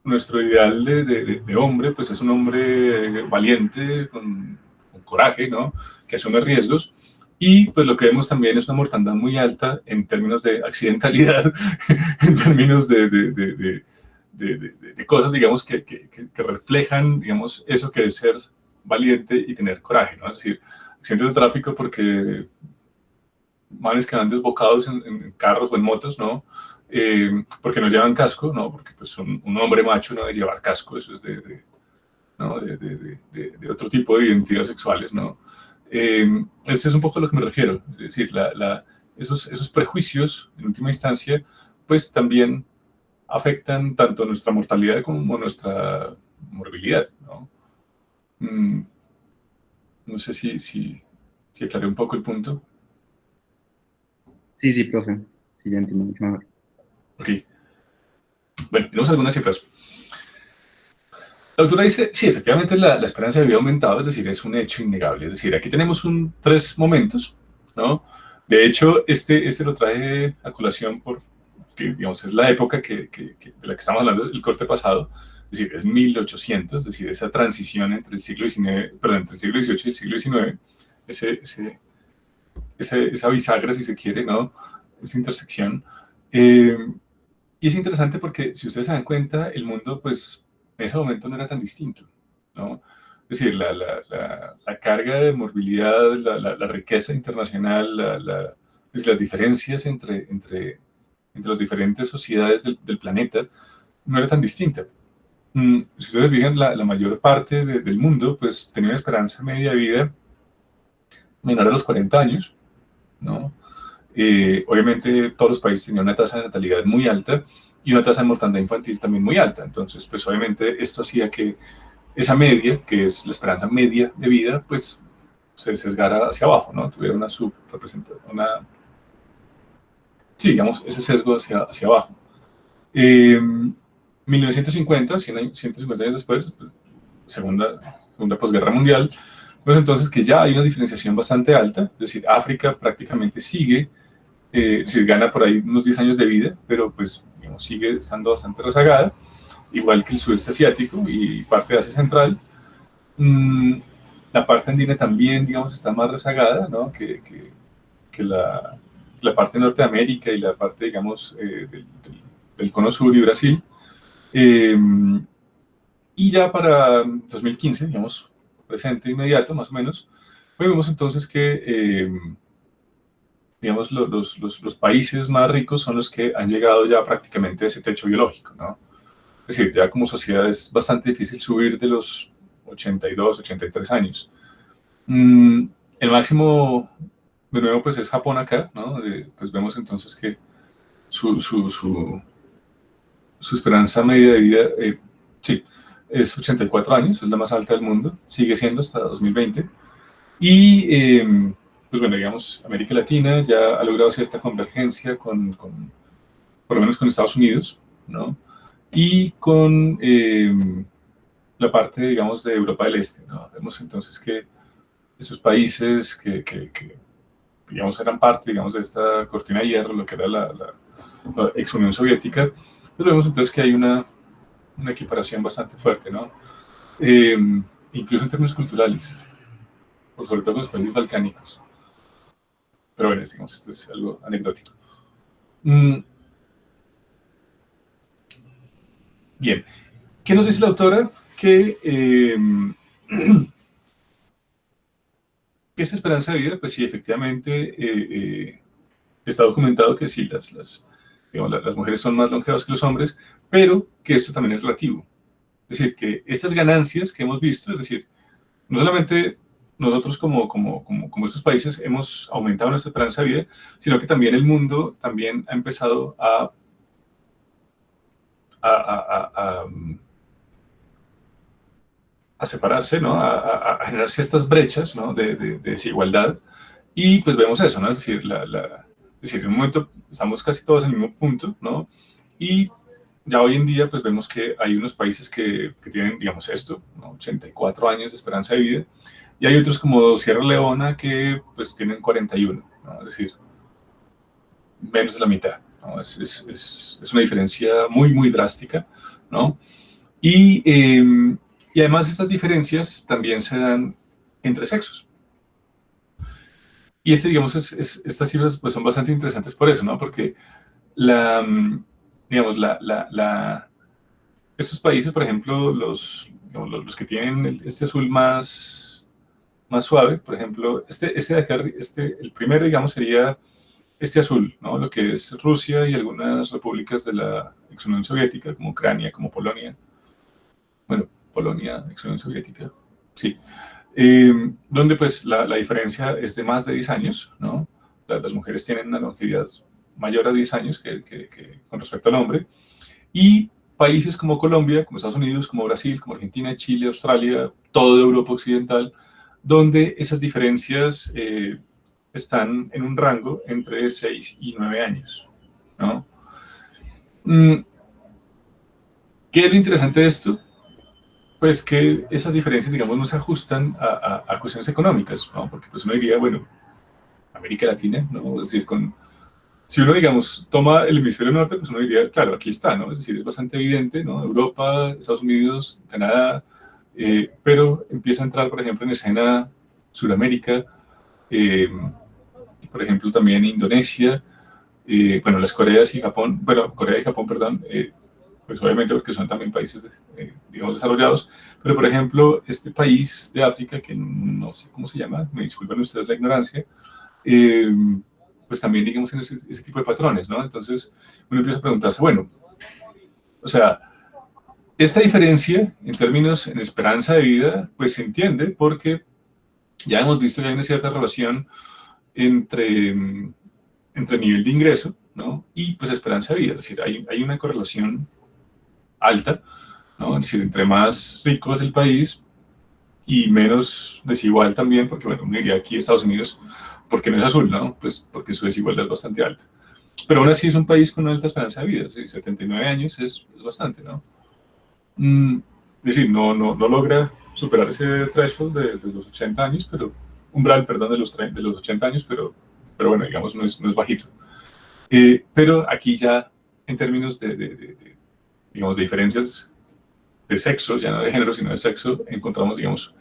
nuestro ideal de hombre, pues, es un hombre valiente, con coraje, ¿no? Que asume riesgos. Y pues lo que vemos también es una mortandad muy alta en términos de accidentalidad, en términos de cosas, digamos, que reflejan, digamos, eso que es ser valiente y tener coraje, ¿no? Es decir, accidentes de tráfico porque manes que van desbocados en carros o en motos, ¿no? Porque no llevan casco, ¿no? Porque pues un hombre macho no debe llevar casco, eso es ¿no? de otro tipo de identidades sexuales, ¿no? Ese es un poco a lo que me refiero, es decir, esos prejuicios, en última instancia, pues también afectan tanto nuestra mortalidad como nuestra morbilidad, ¿no? No sé si aclaré un poco el punto.
Sí, sí, profe, sí, ya entiendo mucho mejor.
Ok. Bueno, tenemos algunas cifras. La autora dice, sí, efectivamente la esperanza de vida ha aumentado, es decir, es un hecho innegable. Es decir, aquí tenemos tres momentos, ¿no? De hecho, este lo traje a colación porque, digamos, es la época de la que estamos hablando, el corte pasado, es decir, es 1800, es decir, esa transición entre el siglo XIX, perdón, entre el siglo XVIII y el siglo XIX, esa bisagra, si se quiere, ¿no? Esa intersección. Y es interesante porque, si ustedes se dan cuenta, el mundo, pues, en ese momento no era tan distinto, ¿no? Es decir, la carga de morbilidad, la riqueza internacional, las diferencias entre las diferentes sociedades del planeta no era tan distinta. Si ustedes fijan, la mayor parte del mundo, pues, tenía una esperanza media de vida menor a los 40 años, ¿no? Obviamente todos los países tenían una tasa de natalidad muy alta y una tasa de mortandad infantil también muy alta. Entonces, pues obviamente esto hacía que esa media, que es la esperanza media de vida, pues se sesgara hacia abajo, ¿no? Tuviera una subrepresentación, sí, digamos, ese sesgo hacia abajo. 1950, 150 años después, segunda posguerra mundial, Vemos entonces que ya hay una diferenciación bastante alta, es decir, África prácticamente sigue, es decir, gana por ahí unos 10 años de vida, pero pues digamos, sigue estando bastante rezagada, igual que el sudeste asiático y parte de Asia Central. La parte andina también, digamos, está más rezagada, ¿no? que la parte de Norteamérica y la parte, digamos, del cono sur y Brasil. Y ya para 2015, digamos, presente inmediato, más o menos, pues vemos entonces que, digamos, los países más ricos son los que han llegado ya prácticamente a ese techo biológico, ¿no? Es decir, ya como sociedad es bastante difícil subir de los 82, 83 años. El máximo, de nuevo, pues es Japón acá, ¿no? Pues vemos entonces que su esperanza media de vida, sí, es 84 años, es la más alta del mundo, sigue siendo hasta 2020. Y, pues bueno, digamos, América Latina ya ha logrado cierta convergencia por lo menos con Estados Unidos, ¿no? Y con la parte, digamos, de Europa del Este, ¿no? Vemos entonces que estos países que digamos, eran parte, digamos, de esta cortina de hierro, lo que era la ex Unión Soviética, pues vemos entonces que hay una equiparación bastante fuerte, ¿no? Incluso en términos culturales, por sobre todo con los países balcánicos. Pero bueno, digamos, esto es algo anecdótico. Bien, ¿qué nos dice la autora? Que esa esperanza de vida, pues sí, efectivamente está documentado que sí, digamos, las mujeres son más longevas que los hombres, pero que esto también es relativo. Es decir, que estas ganancias que hemos visto, es decir, no solamente nosotros como estos países hemos aumentado nuestra esperanza de vida, sino que también el mundo también ha empezado a separarse, ¿no? A generar ciertas brechas, ¿no? de desigualdad. Y pues vemos eso, ¿no? Es decir, en un momento estamos casi todos en el mismo punto, ¿no? Y ya hoy en día pues vemos que hay unos países que tienen, digamos, esto, ¿no? 84 años de esperanza de vida, y hay otros como Sierra Leona que pues tienen 41, ¿no? Es decir, menos de la mitad, ¿no? Es una diferencia muy, muy drástica, ¿no? Y además estas diferencias también se dan entre sexos. Y digamos, estas cifras pues, son bastante interesantes por eso, ¿no? Porque digamos, estos países, por ejemplo, los que tienen este azul más suave, por ejemplo, de acá, el primero, digamos, sería este azul, ¿no? Lo que es Rusia y algunas repúblicas de la ex Unión Soviética, como Ucrania, como Polonia. Bueno, Polonia, ex Unión Soviética, sí. Donde pues la diferencia es de más de 10 años, ¿no? Las mujeres tienen una longevidad mayor a 10 años con respecto al hombre. Y países como Colombia, como Estados Unidos, como Brasil, como Argentina, Chile, Australia, toda Europa Occidental, donde esas diferencias están en un rango entre 6 y 9 años, ¿no? ¿Qué es lo interesante de esto? Pues que esas diferencias, digamos, no se ajustan a cuestiones económicas, ¿no? Porque pues uno diría, bueno, América Latina, ¿no? Es decir, si uno, digamos, toma el hemisferio norte, pues uno diría, claro, aquí está, ¿no? Es decir, es bastante evidente, ¿no? Europa, Estados Unidos, Canadá, pero empieza a entrar, por ejemplo, en escena Sudamérica, por ejemplo, también Indonesia, bueno, las Coreas y Japón, bueno, Corea y Japón, perdón, pues obviamente porque son también países, digamos, desarrollados, pero por ejemplo, este país de África, que no sé cómo se llama, me disculpen ustedes la ignorancia, pues también, digamos, en ese tipo de patrones, ¿no? Entonces, uno empieza a preguntarse, bueno, o sea, esta diferencia en términos en esperanza de vida, pues se entiende porque ya hemos visto que hay una cierta relación entre nivel de ingreso, ¿no? Y pues esperanza de vida, es decir, hay una correlación alta, ¿no? Es decir, entre más rico es el país y menos desigual también, porque bueno, uno diría aquí Estados Unidos, porque no es azul, ¿no? Pues porque su desigualdad es bastante alta. Pero aún así es un país con una alta esperanza de vida, ¿sí? 79 años es bastante, ¿no? Es decir, no logra superar ese threshold de los 80 años, pero umbral, perdón, de los 80 años, pero bueno, digamos, no es bajito. Pero aquí ya, en términos digamos, de diferencias de sexo, ya no de género, sino de sexo, encontramos, digamos,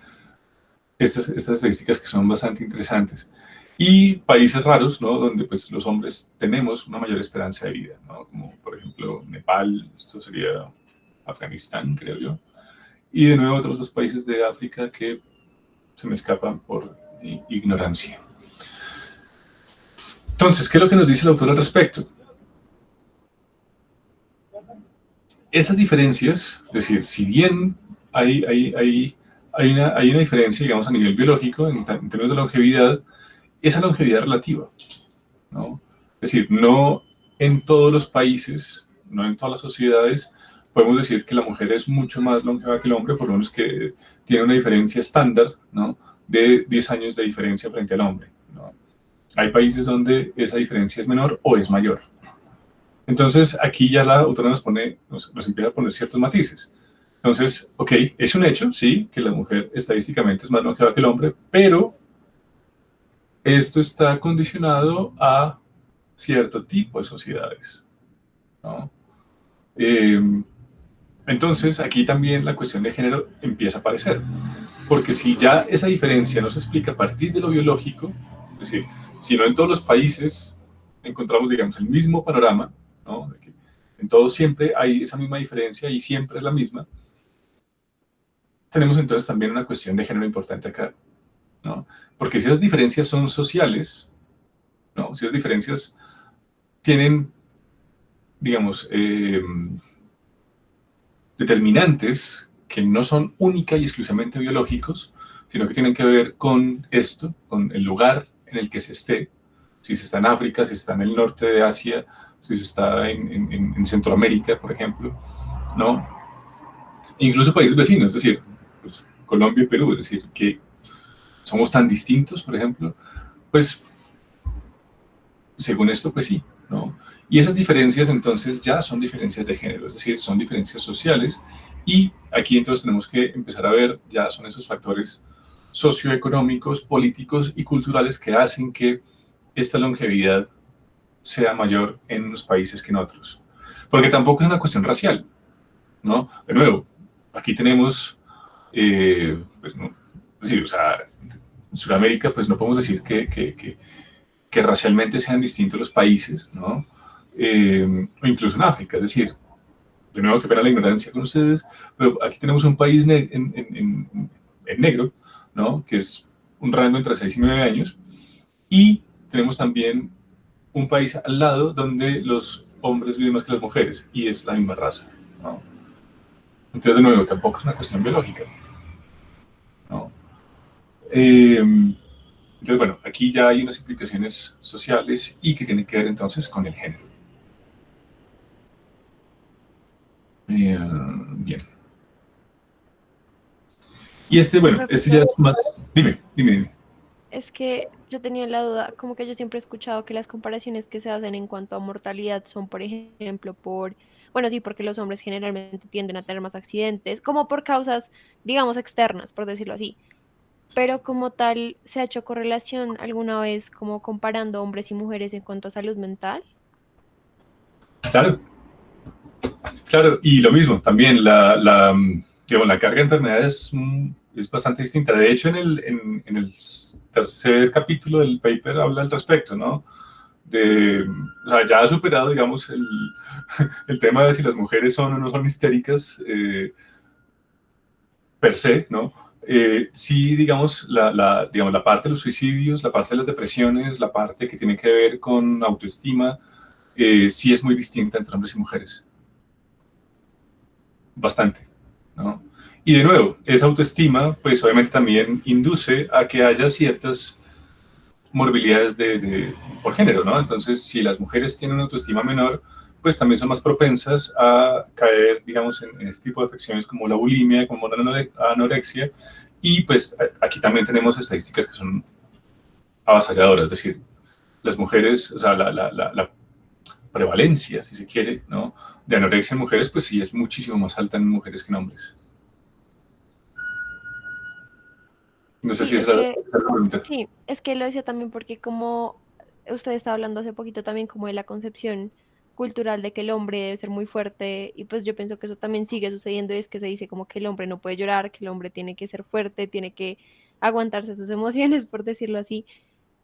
estas estadísticas que son bastante interesantes. Y países raros, ¿no? Donde pues los hombres tenemos una mayor esperanza de vida, ¿no? Como por ejemplo Nepal, esto sería Afganistán, creo yo. Y de nuevo otros dos países de África que se me escapan por ignorancia. Entonces, ¿qué es lo que nos dice el autor al respecto? Esas diferencias, es decir, si bien hay una diferencia, digamos, a nivel biológico, en términos de longevidad, esa longevidad es relativa, ¿no? Es decir, no en todos los países, no en todas las sociedades, podemos decir que la mujer es mucho más longeva que el hombre, por lo menos que tiene una diferencia estándar, ¿no? De 10 años de diferencia frente al hombre, ¿no? Hay países donde esa diferencia es menor o es mayor. Entonces, aquí ya la autora nos empieza a poner ciertos matices. Entonces, ok, es un hecho, sí, que la mujer estadísticamente es más longeva que el hombre, pero esto está condicionado a cierto tipo de sociedades, ¿no? Entonces, aquí también la cuestión de género empieza a aparecer, porque si ya esa diferencia no se explica a partir de lo biológico, es decir, si no en todos los países encontramos, digamos, el mismo panorama, ¿no? De que en todos siempre hay esa misma diferencia y siempre es la misma, tenemos entonces también una cuestión de género importante acá, ¿no? Porque si esas diferencias son sociales, ¿no? Si esas diferencias tienen, digamos, determinantes que no son única y exclusivamente biológicos, sino que tienen que ver con esto, con el lugar en el que se esté, si se está en África, si se está en el norte de Asia, si se está en Centroamérica, por ejemplo, ¿no? E incluso países vecinos, es decir, pues, Colombia y Perú, es decir, que somos tan distintos, por ejemplo, pues, según esto, pues sí, ¿no? Y esas diferencias entonces ya son diferencias de género, es decir, son diferencias sociales, y aquí entonces tenemos que empezar a ver, ya son esos factores socioeconómicos, políticos y culturales que hacen que esta longevidad sea mayor en unos países que en otros. Porque tampoco es una cuestión racial, ¿no? De nuevo, aquí tenemos, pues, no, es decir, o sea, en Sudamérica, pues no podemos decir que racialmente sean distintos los países, ¿no? O incluso en África, es decir, de nuevo, qué pena la ignorancia con ustedes, pero aquí tenemos un país en negro, ¿no? Que es un rango entre 6 y 9 años, y tenemos también un país al lado donde los hombres viven más que las mujeres, y es la misma raza, ¿no? Entonces, de nuevo, tampoco es una cuestión biológica, ¿no? Entonces, bueno, aquí ya hay unas implicaciones sociales y que tienen que ver entonces con el género. Bien. Y bueno, este ya es más... Dime.
Es que yo tenía la duda, como que yo siempre he escuchado que las comparaciones que se hacen en cuanto a mortalidad son, por ejemplo, bueno, sí, porque los hombres generalmente tienden a tener más accidentes, como por causas, digamos, externas, por decirlo así. Pero como tal, ¿se ha hecho correlación alguna vez como comparando hombres y mujeres en cuanto a salud mental?
Claro, y lo mismo, también digamos, la carga de enfermedades es bastante distinta. De hecho, en el tercer capítulo del paper habla al respecto, ¿no? O sea, ya ha superado, digamos, el tema de si las mujeres son o no son histéricas per se, ¿no? Sí, digamos, digamos, la parte de los suicidios, la parte de las depresiones, la parte que tiene que ver con autoestima, sí es muy distinta entre hombres y mujeres. Bastante, ¿no? Y de nuevo, esa autoestima, pues obviamente también induce a que haya ciertas morbilidades por género, ¿no? Entonces, si las mujeres tienen una autoestima menor, pues también son más propensas a caer, digamos, en este tipo de afecciones como la bulimia, como la anorexia, y pues aquí también tenemos estadísticas que son avasalladoras, es decir, las mujeres, o sea, la prevalencia, si se quiere, ¿no? De anorexia en mujeres, pues sí es muchísimo más alta en mujeres que en hombres. No sé
Sí,
si
es
esa
que,
es la pregunta.
sí, es que lo decía también porque como usted estaba hablando hace poquito también como de la concepción cultural de que el hombre debe ser muy fuerte y pues yo pienso que eso también sigue sucediendo y es que se dice como que el hombre no puede llorar, que el hombre tiene que ser fuerte, tiene que aguantarse sus emociones, por decirlo así,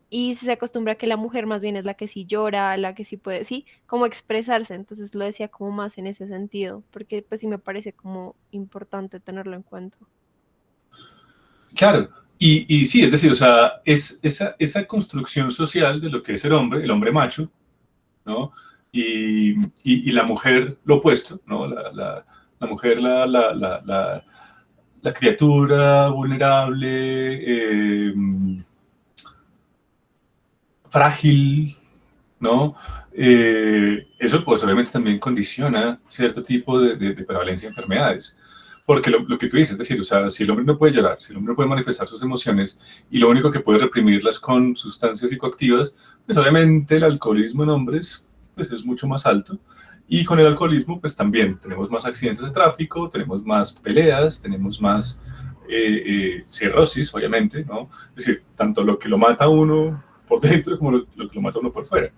y se acostumbra a que la mujer más bien es la que sí llora, la que sí puede, sí, como expresarse, entonces lo decía como más en ese sentido, porque pues sí me parece como importante tenerlo en cuenta.
Claro, y sí, es decir, o sea, es esa construcción social de lo que es el hombre macho, ¿no? Y la mujer lo opuesto, ¿no? La mujer, la criatura vulnerable, frágil, ¿no? Eso pues obviamente también condiciona cierto tipo de prevalencia de enfermedades. Porque lo que tú dices, es decir, o sea, si el hombre no puede llorar, si el hombre no puede manifestar sus emociones y lo único que puede reprimirlas con sustancias psicoactivas, pues obviamente el alcoholismo en hombres pues es mucho más alto. Y con el alcoholismo pues también tenemos más accidentes de tráfico, tenemos más peleas, tenemos más cirrosis, obviamente, ¿no? Es decir, tanto lo que lo mata a uno por dentro como lo que lo mata a uno por fuera.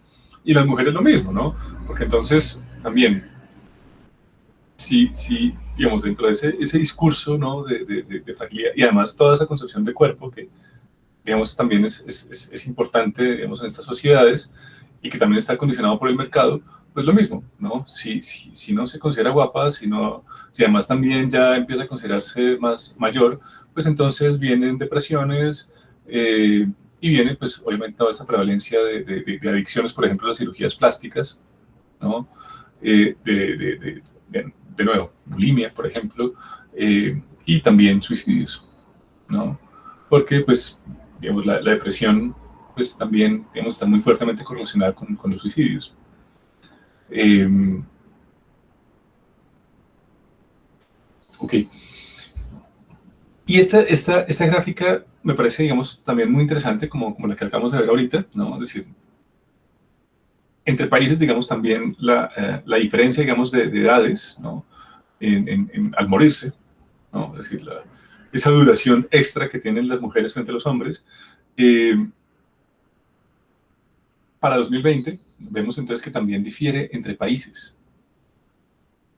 Y las mujeres lo mismo, ¿no? Porque entonces también, sí digamos, dentro de ese discurso, ¿no? De fragilidad y además toda esa concepción de cuerpo que, digamos, también es importante, digamos, en estas sociedades y que también está condicionado por el mercado, pues lo mismo, ¿no? Si no se considera guapa, si además también ya empieza a considerarse más mayor, pues entonces vienen depresiones y viene, pues, obviamente toda esta prevalencia de adicciones, por ejemplo, las cirugías plásticas, ¿no? De nuevo, bulimia, por ejemplo, y también suicidios, ¿no? Porque, pues, digamos, la depresión, pues, también, digamos, está muy fuertemente correlacionada con los suicidios. Eh, ok. Y esta gráfica me parece, digamos, también muy interesante, como la que acabamos de ver ahorita, ¿no? Es decir, entre países, digamos, también la diferencia, digamos, de edades, ¿no? Al morirse, ¿no? Es decir, esa duración extra que tienen las mujeres frente a los hombres. Eh, para 2020 vemos entonces que también difiere entre países.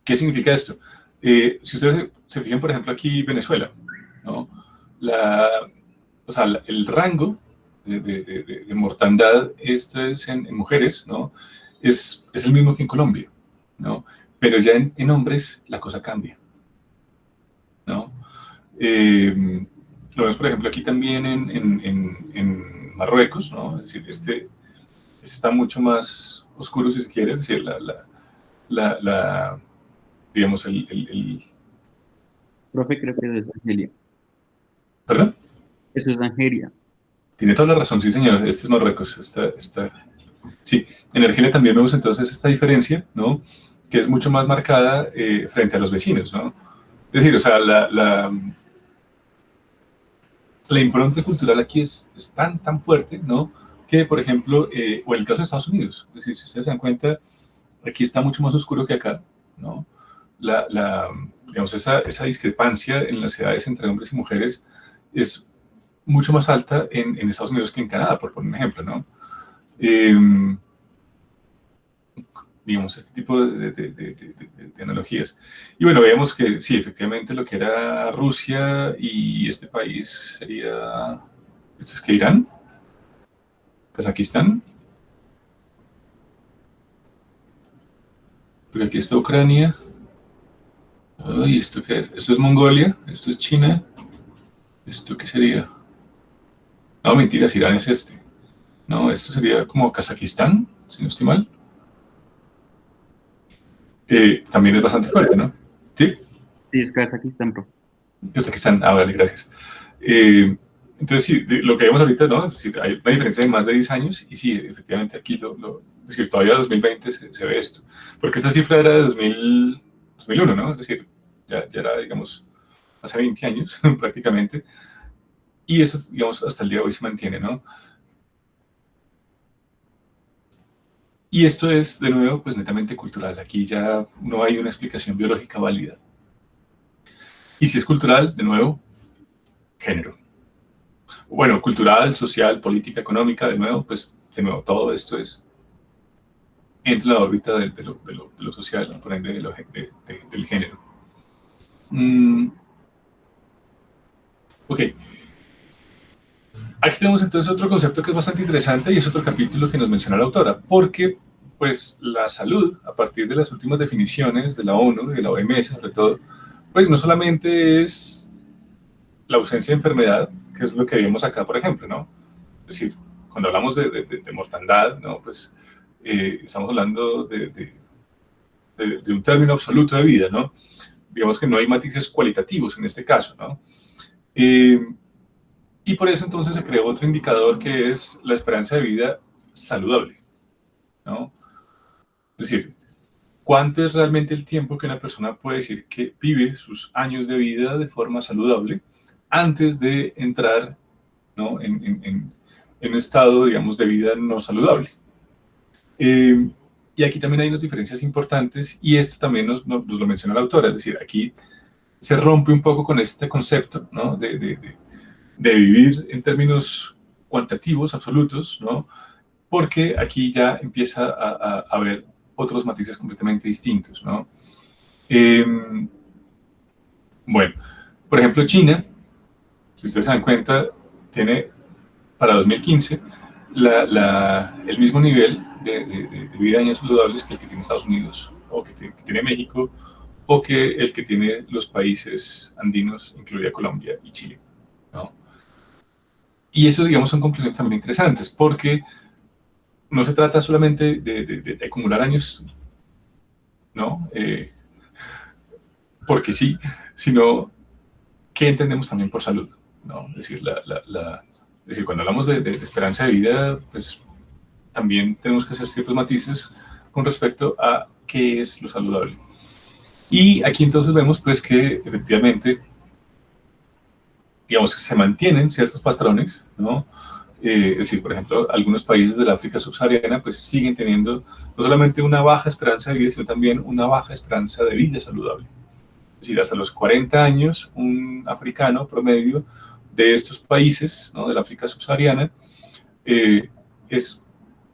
¿Qué significa esto? Si ustedes se fijan, por ejemplo, aquí Venezuela, ¿no? La, o sea, el rango de mortandad esto es en mujeres, ¿no? Es el mismo que en Colombia, ¿no? Pero ya en hombres la cosa cambia, ¿no? Lo vemos, por ejemplo, aquí también en Marruecos, ¿no? Es decir, este está mucho más oscuro, si se quiere, es decir, digamos,
Profe, creo que eso es Angelia.
¿Perdón?
Eso es Angelia.
Tiene toda la razón, sí, señor, este es Marruecos, sí, en Argelia también vemos entonces esta diferencia, ¿no? Que es mucho más marcada frente a los vecinos, ¿no? Es decir, o sea, la impronta cultural aquí es tan fuerte, ¿no? Que, por ejemplo, o en el caso de Estados Unidos, es decir, si ustedes se dan cuenta, aquí está mucho más oscuro que acá, ¿no? Digamos, esa discrepancia en las edades entre hombres y mujeres es mucho más alta en Estados Unidos que en Canadá, por poner un ejemplo, ¿no? Eh, digamos, este tipo de analogías. Y bueno, vemos que sí, efectivamente lo que era Rusia y este país sería, ¿esto es que Irán? ¿Kazajistán? Porque aquí está Ucrania. Ay, ¿esto qué es? ¿Esto es Mongolia? ¿Esto es China? ¿Esto qué sería? No, mentiras, Irán es este. No, esto sería como Kazajistán, si no estoy mal. También es bastante fuerte, ¿no? Sí,
Sí, es Kazajistán, profe.
Kazajistán. Ah, vale, gracias. Entonces, sí, lo que vemos ahorita, ¿no? Es decir, hay una diferencia de más de 10 años y sí, efectivamente aquí, es decir, todavía en 2020 se ve esto. Porque esta cifra era de 2001, ¿no? Es decir, ya era, digamos, hace 20 años prácticamente. Y eso, digamos, hasta el día de hoy se mantiene, ¿no? Y esto es, de nuevo, pues netamente cultural. Aquí ya no hay una explicación biológica válida. Y si es cultural, de nuevo, género. bueno, cultural, social, política, económica, de nuevo, pues, de nuevo, todo esto entra en la órbita de lo social, ¿no? Por ende, del género. Ok. Aquí tenemos entonces otro concepto que es bastante interesante y es otro capítulo que nos menciona la autora, porque pues la salud, a partir de las últimas definiciones de la ONU y de la OMS sobre todo, pues no solamente es la ausencia de enfermedad, que es lo que vemos acá, por ejemplo, ¿no? Es decir, cuando hablamos de mortandad, ¿no? Pues estamos hablando de un término absoluto de vida, ¿no? Digamos que no hay matices cualitativos en este caso, ¿no? Y por eso entonces se creó otro indicador que es la esperanza de vida saludable, ¿no? Es decir, ¿cuánto es realmente el tiempo que una persona puede decir que vive sus años de vida de forma saludable antes de entrar, ¿no? en un estado, digamos, de vida no saludable? Y aquí también hay unas diferencias importantes y esto también nos lo menciona la autora, es decir, aquí se rompe un poco con este concepto, ¿no? de vivir en términos cuantitativos, absolutos, ¿no? Porque aquí ya empieza a haber otros matices completamente distintos, ¿no? Bueno, por ejemplo, China, si ustedes se dan cuenta, tiene para 2015 el mismo nivel de vida de años saludables que el que tiene Estados Unidos, o que tiene México, o que el que tiene los países andinos, incluida Colombia y Chile, ¿no? Y eso, digamos, son conclusiones también interesantes, porque no se trata solamente de acumular años, ¿no? Porque sí, sino qué entendemos también por salud, ¿no? Es decir, es decir, cuando hablamos de esperanza de vida, pues también tenemos que hacer ciertos matices con respecto a qué es lo saludable. Y aquí entonces vemos pues que efectivamente, digamos que se mantienen ciertos patrones, ¿no? Es decir, por ejemplo, algunos países del África subsahariana pues siguen teniendo no solamente una baja esperanza de vida, sino también una baja esperanza de vida saludable. Es decir, hasta los 40 años, un africano promedio de estos países, ¿no? Del África subsahariana,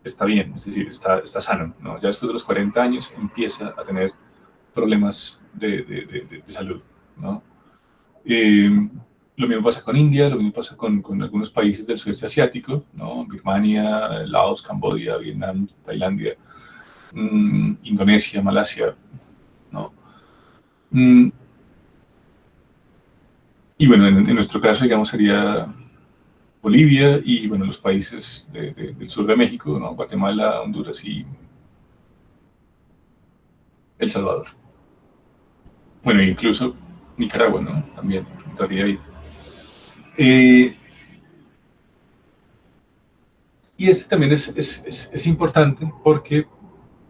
está bien, es decir, está sano, ¿no? Ya después de los 40 años empieza a tener problemas de salud, ¿no? Lo mismo pasa con India, lo mismo pasa con algunos países del sudeste asiático, ¿no? Birmania, Laos, Camboya, Vietnam, Tailandia, Indonesia, Malasia, ¿no? Y bueno, en nuestro caso, digamos, sería Bolivia y, bueno, los países del sur de México, ¿no? Guatemala, Honduras y El Salvador. Bueno, incluso Nicaragua, ¿no? También entraría ahí. Y este también es importante porque,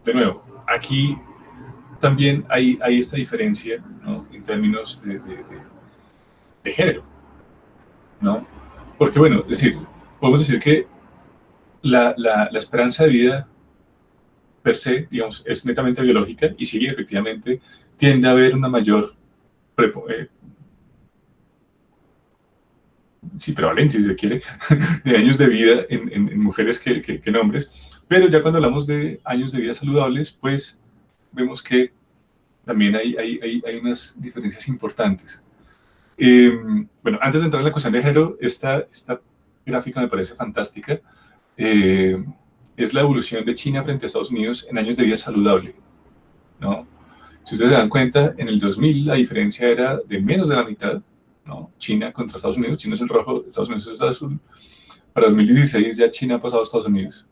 de nuevo, aquí también hay esta diferencia, ¿no? En términos de género, ¿no? Porque, bueno, es decir, podemos decir que la esperanza de vida per se, digamos, es netamente biológica y sí, efectivamente, tiende a haber una mayor prevalencia, si se quiere, de años de vida en mujeres que en hombres, pero ya cuando hablamos de años de vida saludables, pues vemos que también hay unas diferencias importantes. Bueno, antes de entrar en la cuestión de género, esta gráfica me parece fantástica. Es la evolución de China frente a Estados Unidos en años de vida saludable, ¿no? Si ustedes se dan cuenta, en el 2000 la diferencia era de menos de la mitad, ¿no? China contra Estados Unidos. China es el rojo, Estados Unidos es el azul. Para 2016 ya China ha pasado a Estados Unidos,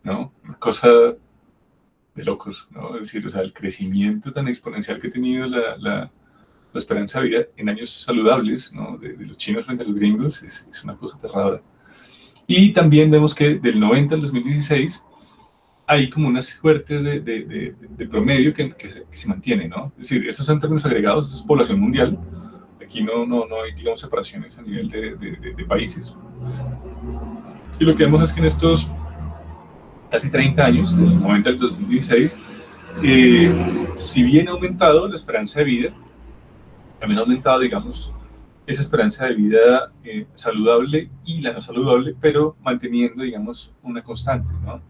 ¿no? Una cosa de locos, ¿no? Es decir, o sea, el crecimiento tan exponencial que ha tenido la esperanza de vida en años saludables, ¿no? de los chinos frente a los gringos es una cosa aterradora. Y también vemos que del 90 al 2016 hay como una suerte de promedio que se mantiene, ¿no? Es decir, estos son términos agregados, esto es población mundial. Aquí no hay, digamos, separaciones a nivel de países. Y lo que vemos es que en estos casi 30 años, del 90 al 2016, si bien ha aumentado la esperanza de vida, también ha aumentado, digamos, esa esperanza de vida saludable y la no saludable, pero manteniendo, digamos, una constante, ¿no?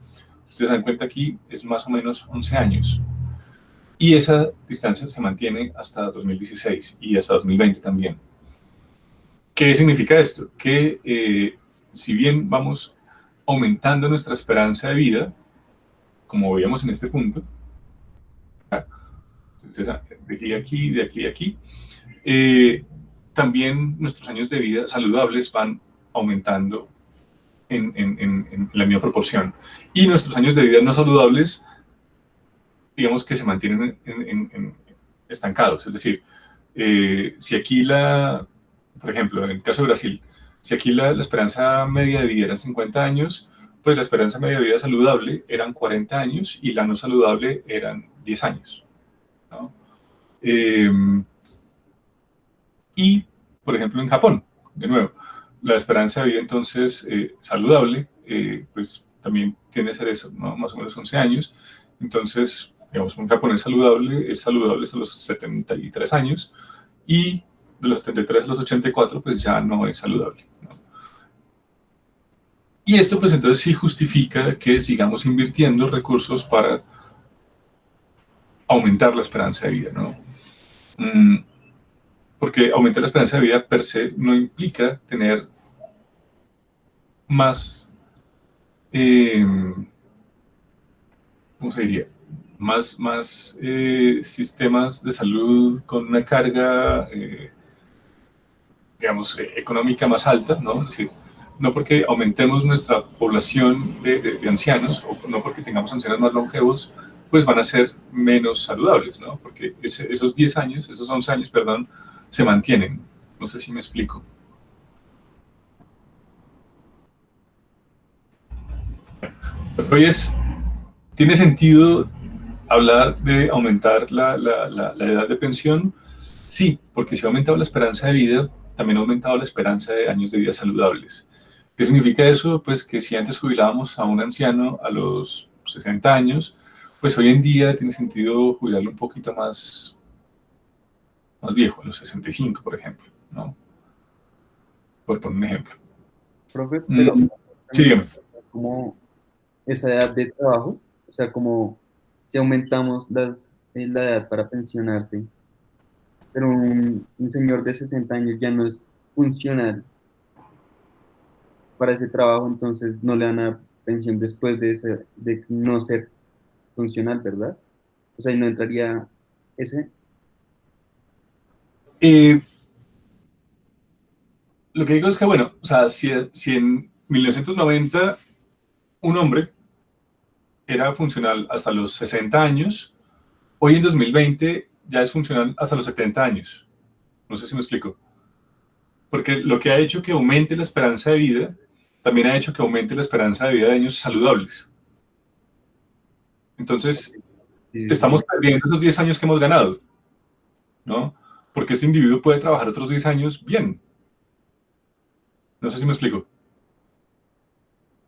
Si ustedes se dan cuenta aquí, es más o menos 11 años. Y esa distancia se mantiene hasta 2016 y hasta 2020 también. ¿Qué significa esto? Que si bien vamos aumentando nuestra esperanza de vida, como veíamos en este punto, entonces, de aquí a aquí, de aquí a aquí, también nuestros años de vida saludables van aumentando en la misma proporción. Y nuestros años de vida no saludables, digamos que se mantienen estancados. Es decir, si aquí por ejemplo, en el caso de Brasil, si aquí la esperanza media de vida eran 50 años, pues la esperanza media de vida saludable eran 40 años y la no saludable eran 10 años, ¿no? Y, por ejemplo, en Japón, de nuevo, la esperanza de vida entonces saludable, pues también tiende a ser eso, ¿no? Más o menos 11 años. Entonces, digamos, un japonés saludable es saludable hasta los 73 años y de los 73 a los 84 pues ya no es saludable, ¿no? Y esto pues entonces sí justifica que sigamos invirtiendo recursos para aumentar la esperanza de vida, ¿no? Porque aumentar la esperanza de vida per se no implica tener más, ¿cómo se diría? Más sistemas de salud con una carga, digamos, económica más alta, ¿no? Es decir, no porque aumentemos nuestra población de ancianos o no porque tengamos ancianos más longevos, pues van a ser menos saludables, ¿no? Porque esos 10 años, esos 11 años, perdón, se mantienen. No sé si me explico. Hoy ¿tiene sentido hablar de aumentar la edad de pensión? Sí, porque si ha aumentado la esperanza de vida, también ha aumentado la esperanza de años de vida saludables. ¿Qué significa eso? Pues que si antes jubilábamos a un anciano a los 60 años, pues hoy en día tiene sentido jubilarlo un poquito más viejo, a los 65, por ejemplo, ¿no? Por poner un ejemplo.
Profe, pero
Sí, dígame.
como esa edad de trabajo, o sea, como si aumentamos la edad para pensionarse, pero un señor de 60 años ya no es funcional para ese trabajo, entonces no le van a dar pensión después de no ser funcional, ¿verdad? O sea, y no entraría ese.
Lo que digo es que, bueno, o sea, si en 1990 un hombre era funcional hasta los 60 años, hoy en 2020 ya es funcional hasta los 70 años. No sé si me explico. Porque lo que ha hecho que aumente la esperanza de vida, también ha hecho que aumente la esperanza de vida de años saludables. Entonces, estamos perdiendo esos 10 años que hemos ganado, ¿no? Porque este individuo puede trabajar otros 10 años bien. No sé si me explico.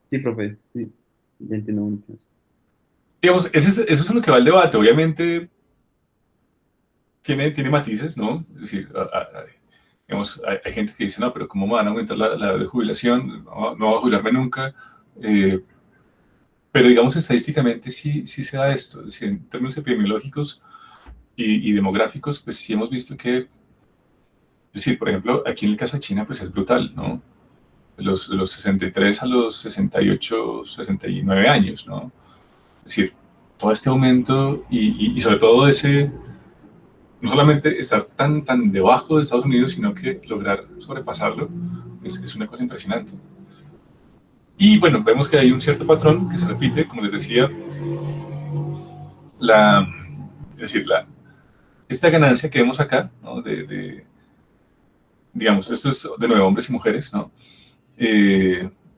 Sí, profe, sí, ya entiendo mucho eso.
Digamos, eso es lo que va el debate. Obviamente tiene matices, ¿no? Es decir, digamos, hay gente que dice, no, pero ¿cómo me van a aumentar la edad de jubilación? No voy a jubilarme nunca. Pero digamos, estadísticamente sí se da esto. Es decir, en términos epidemiológicos y demográficos, pues sí hemos visto que, es decir, por ejemplo, aquí en el caso de China, pues es brutal, ¿no? De los 63 a los 68, 69 años, ¿no? Es decir, todo este aumento y sobre todo no solamente estar tan debajo de Estados Unidos, sino que lograr sobrepasarlo, es una cosa impresionante. Y bueno, vemos que hay un cierto patrón que se repite, como les decía, esta ganancia que vemos acá, ¿no? Digamos, esto es de nuevo hombres y mujeres, ¿no?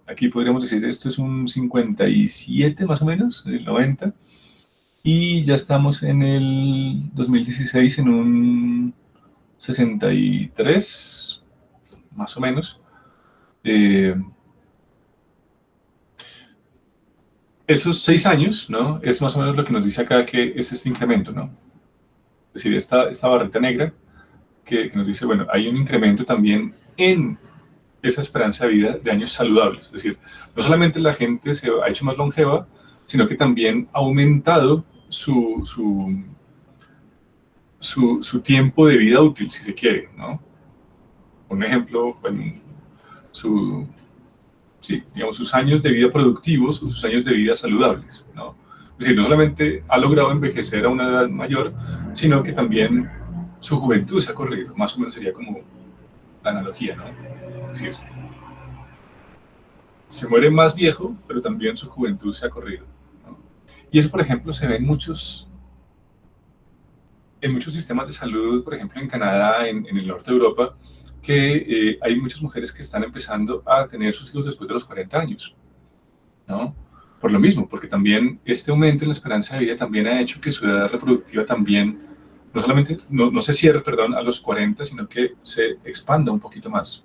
Aquí podríamos decir, esto es un 57 más o menos, el 90, y ya estamos en el 2016 en un 63, más o menos. Esos 6 años, ¿no? Es más o menos lo que nos dice acá que es este incremento, ¿no? Es decir, esta barrita negra, que nos dice, bueno, hay un incremento también en esa esperanza de vida de años saludables. Es decir, no solamente la gente se ha hecho más longeva, sino que también ha aumentado su tiempo de vida útil, si se quiere, ¿no? Un ejemplo, bueno, sí, digamos, sus años de vida productivos o sus años de vida saludables, ¿no? Es decir, no solamente ha logrado envejecer a una edad mayor, sino que también su juventud se ha corrido. Más o menos sería como la analogía, ¿no? Es decir, se muere más viejo, pero también su juventud se ha corrido, ¿no? Y eso, por ejemplo, se ve en muchos sistemas de salud, por ejemplo, en Canadá, en el norte de Europa, que hay muchas mujeres que están empezando a tener sus hijos después de los 40 años, ¿no? Por lo mismo, porque también este aumento en la esperanza de vida también ha hecho que su edad reproductiva también, no solamente, no se cierre, perdón, a los 40, sino que se expanda un poquito más.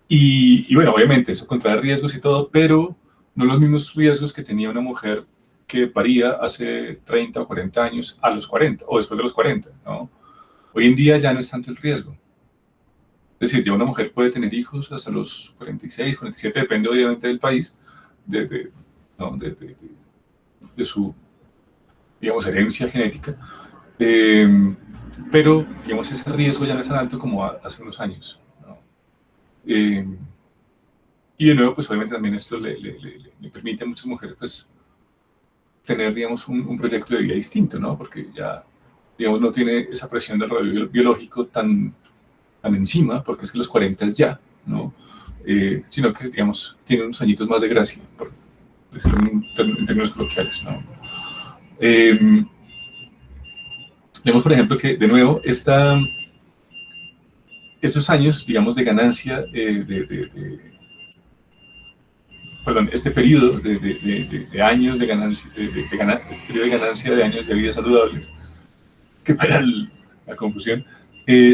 Y bueno, obviamente eso contrae riesgos y todo, pero no los mismos riesgos que tenía una mujer que paría hace 30 o 40 años a los 40, o después de los 40, ¿no? Hoy en día ya no es tanto el riesgo. Es decir, ya una mujer puede tener hijos hasta los 46, 47, depende obviamente del país, de su, digamos, herencia genética. Pero, digamos, ese riesgo ya no es tan alto como hace unos años, ¿no? Y de nuevo, pues obviamente también esto le permite a muchas mujeres, pues, tener, digamos, un proyecto de vida distinto, ¿no? Porque ya, digamos, no tiene esa presión del reloj biológico tan encima, porque es que los 40 es ya, ¿no? Sino que, digamos, tiene unos añitos más de gracia, por decirlo en términos coloquiales, ¿no? Vemos, por ejemplo, que, de nuevo, esos años, digamos, de ganancia, perdón, este periodo de años de ganancia, este periodo de ganancia de años de vida saludables, que para la confusión,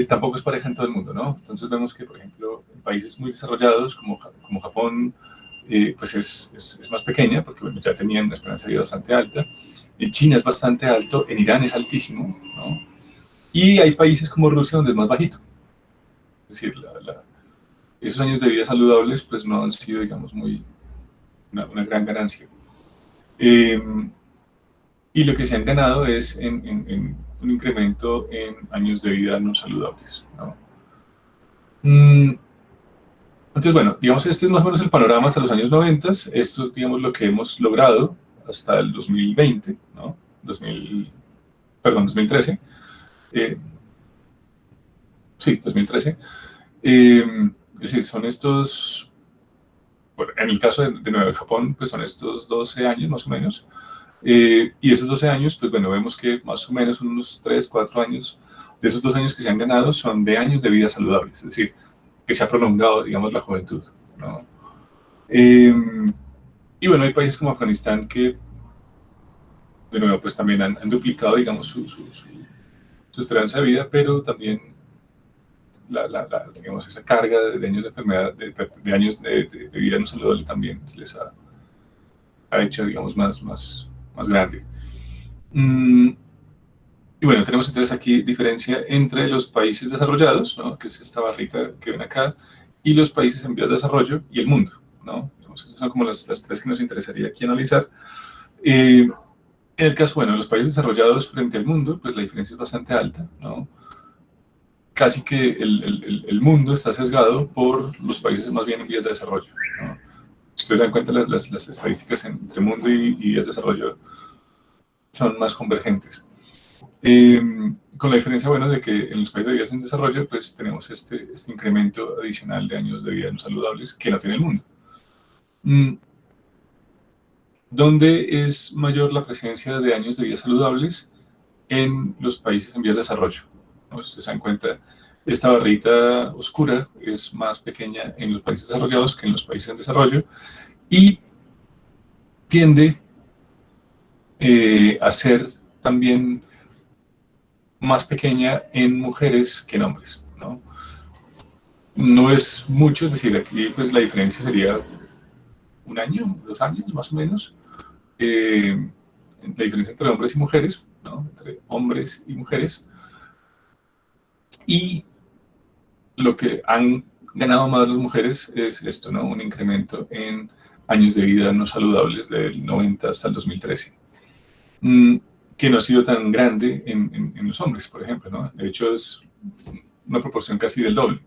tampoco es pareja en todo el mundo, ¿no? Entonces vemos que, por ejemplo, en países muy desarrollados como Japón, pues es más pequeña, porque bueno, ya tenían una esperanza de vida bastante alta. En China es bastante alto, en Irán es altísimo, ¿no? Y hay países como Rusia donde es más bajito. Es decir, esos años de vida saludables pues no han sido, digamos, una gran ganancia. Y lo que se han ganado es en un incremento en años de vida no saludables, ¿no? Entonces, bueno, digamos, este es más o menos el panorama hasta los años 90. Esto es, digamos, lo que hemos logrado hasta el 2020, ¿no? 2013. Sí, 2013. Es decir, son estos, bueno, en el caso de Nueva Japón, pues son estos 12 años más o menos. Y esos 12 años, pues bueno, vemos que más o menos unos 3, 4 años de esos 2 años que se han ganado son de años de vida saludables, es decir, que se ha prolongado, digamos, la juventud, ¿no? Y bueno, hay países como Afganistán que, de nuevo, pues también han duplicado, digamos, su esperanza de vida, pero también digamos, esa carga de años de enfermedad, de años de vida no saludable también les ha hecho, digamos, más grande. Y bueno, tenemos entonces aquí diferencia entre los países desarrollados, ¿no? Que es esta barrita que ven acá, y los países en vías de desarrollo y el mundo, ¿no? Entonces, estas son como las tres que nos interesaría aquí analizar. En el caso, bueno, de los países desarrollados frente al mundo, pues la diferencia es bastante alta, ¿no? Casi que el mundo está sesgado por los países más bien en vías de desarrollo, ¿no? Si ustedes dan cuenta, las estadísticas entre mundo y vías de desarrollo son más convergentes. Con la diferencia, bueno, de que en los países de vías en desarrollo, pues tenemos este incremento adicional de años de vida no saludables que no tiene el mundo. ¿Dónde es mayor la presencia de años de vida saludables? En los países en vías de desarrollo, ¿no? Si ustedes se dan cuenta, esta barrita oscura es más pequeña en los países desarrollados que en los países en desarrollo y tiende a ser también más pequeña en mujeres que en hombres, ¿no? No es mucho, es decir, aquí pues la diferencia sería 1 año, 2 años más o menos, la diferencia entre hombres y mujeres, ¿no? Entre hombres y mujeres, Y lo que han ganado más las mujeres es esto, ¿no? Un incremento en años de vida no saludables del 90 hasta el 2013, que no ha sido tan grande en los hombres, por ejemplo, ¿no? De hecho, es una proporción casi del doble.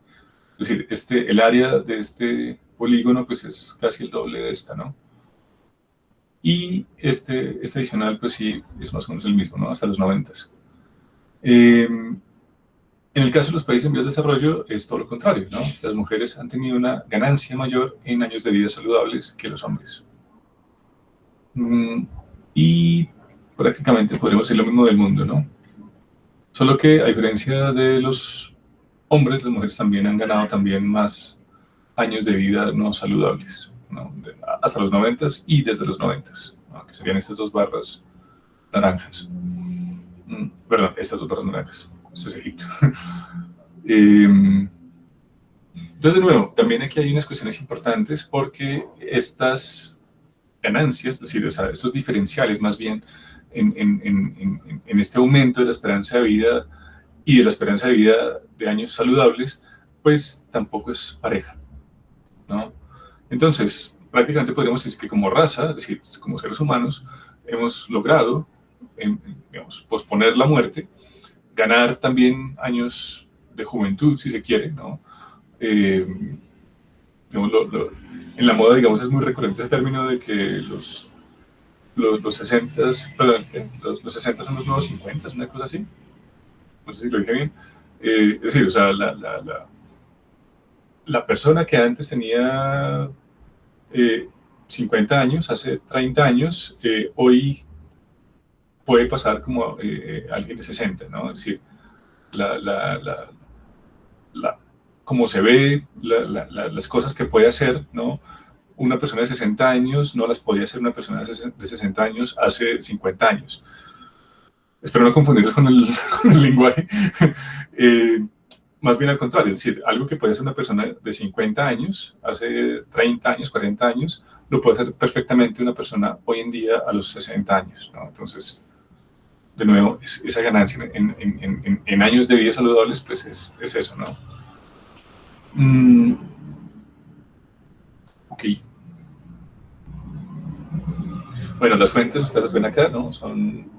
Es decir, el área de este polígono pues es casi el doble de esta, ¿no? Y este adicional pues sí es más o menos el mismo, ¿no? Hasta los 90. En el caso de los países en vías de desarrollo es todo lo contrario, ¿no? Las mujeres han tenido una ganancia mayor en años de vida saludables que los hombres. Y prácticamente podríamos decir lo mismo del mundo, ¿no? Solo que a diferencia de los hombres, las mujeres también han ganado también más años de vida no saludables, ¿no? Hasta los 90 y desde los 90, ¿no? Que serían estas dos barras naranjas. Perdón, estas dos barras naranjas. Esto es Egipto. Entonces, de nuevo, también aquí hay unas cuestiones importantes porque estas ganancias, es decir, o sea, estos diferenciales más bien en este aumento de la esperanza de vida y de la esperanza de vida de años saludables, pues tampoco es pareja, ¿no? Entonces, prácticamente podríamos decir que como raza, es decir, como seres humanos, hemos logrado, digamos, posponer la muerte, ganar también años de juventud, si se quiere, ¿no? Digamos, en la moda, digamos, es muy recurrente ese término de que los 60, perdón, los 60 son los nuevos 50, una cosa así. No sé si lo dije bien. Es decir, o sea, la persona que antes tenía 50 años, hace 30 años, hoy puede pasar como alguien de 60, ¿no? Es decir, como se ve, las cosas que puede hacer, ¿no? Una persona de 60 años no las podía hacer una persona de 60 años hace 50 años. Espero no confundirlos con el lenguaje. Más bien al contrario, es decir, algo que puede hacer una persona de 50 años, hace 30 años, 40 años, lo puede hacer perfectamente una persona hoy en día a los 60 años, ¿no? Entonces, de nuevo, esa ganancia en años de vida saludables, pues es eso, ¿no? Ok. Bueno, las fuentes ustedes las ven acá, ¿no? Son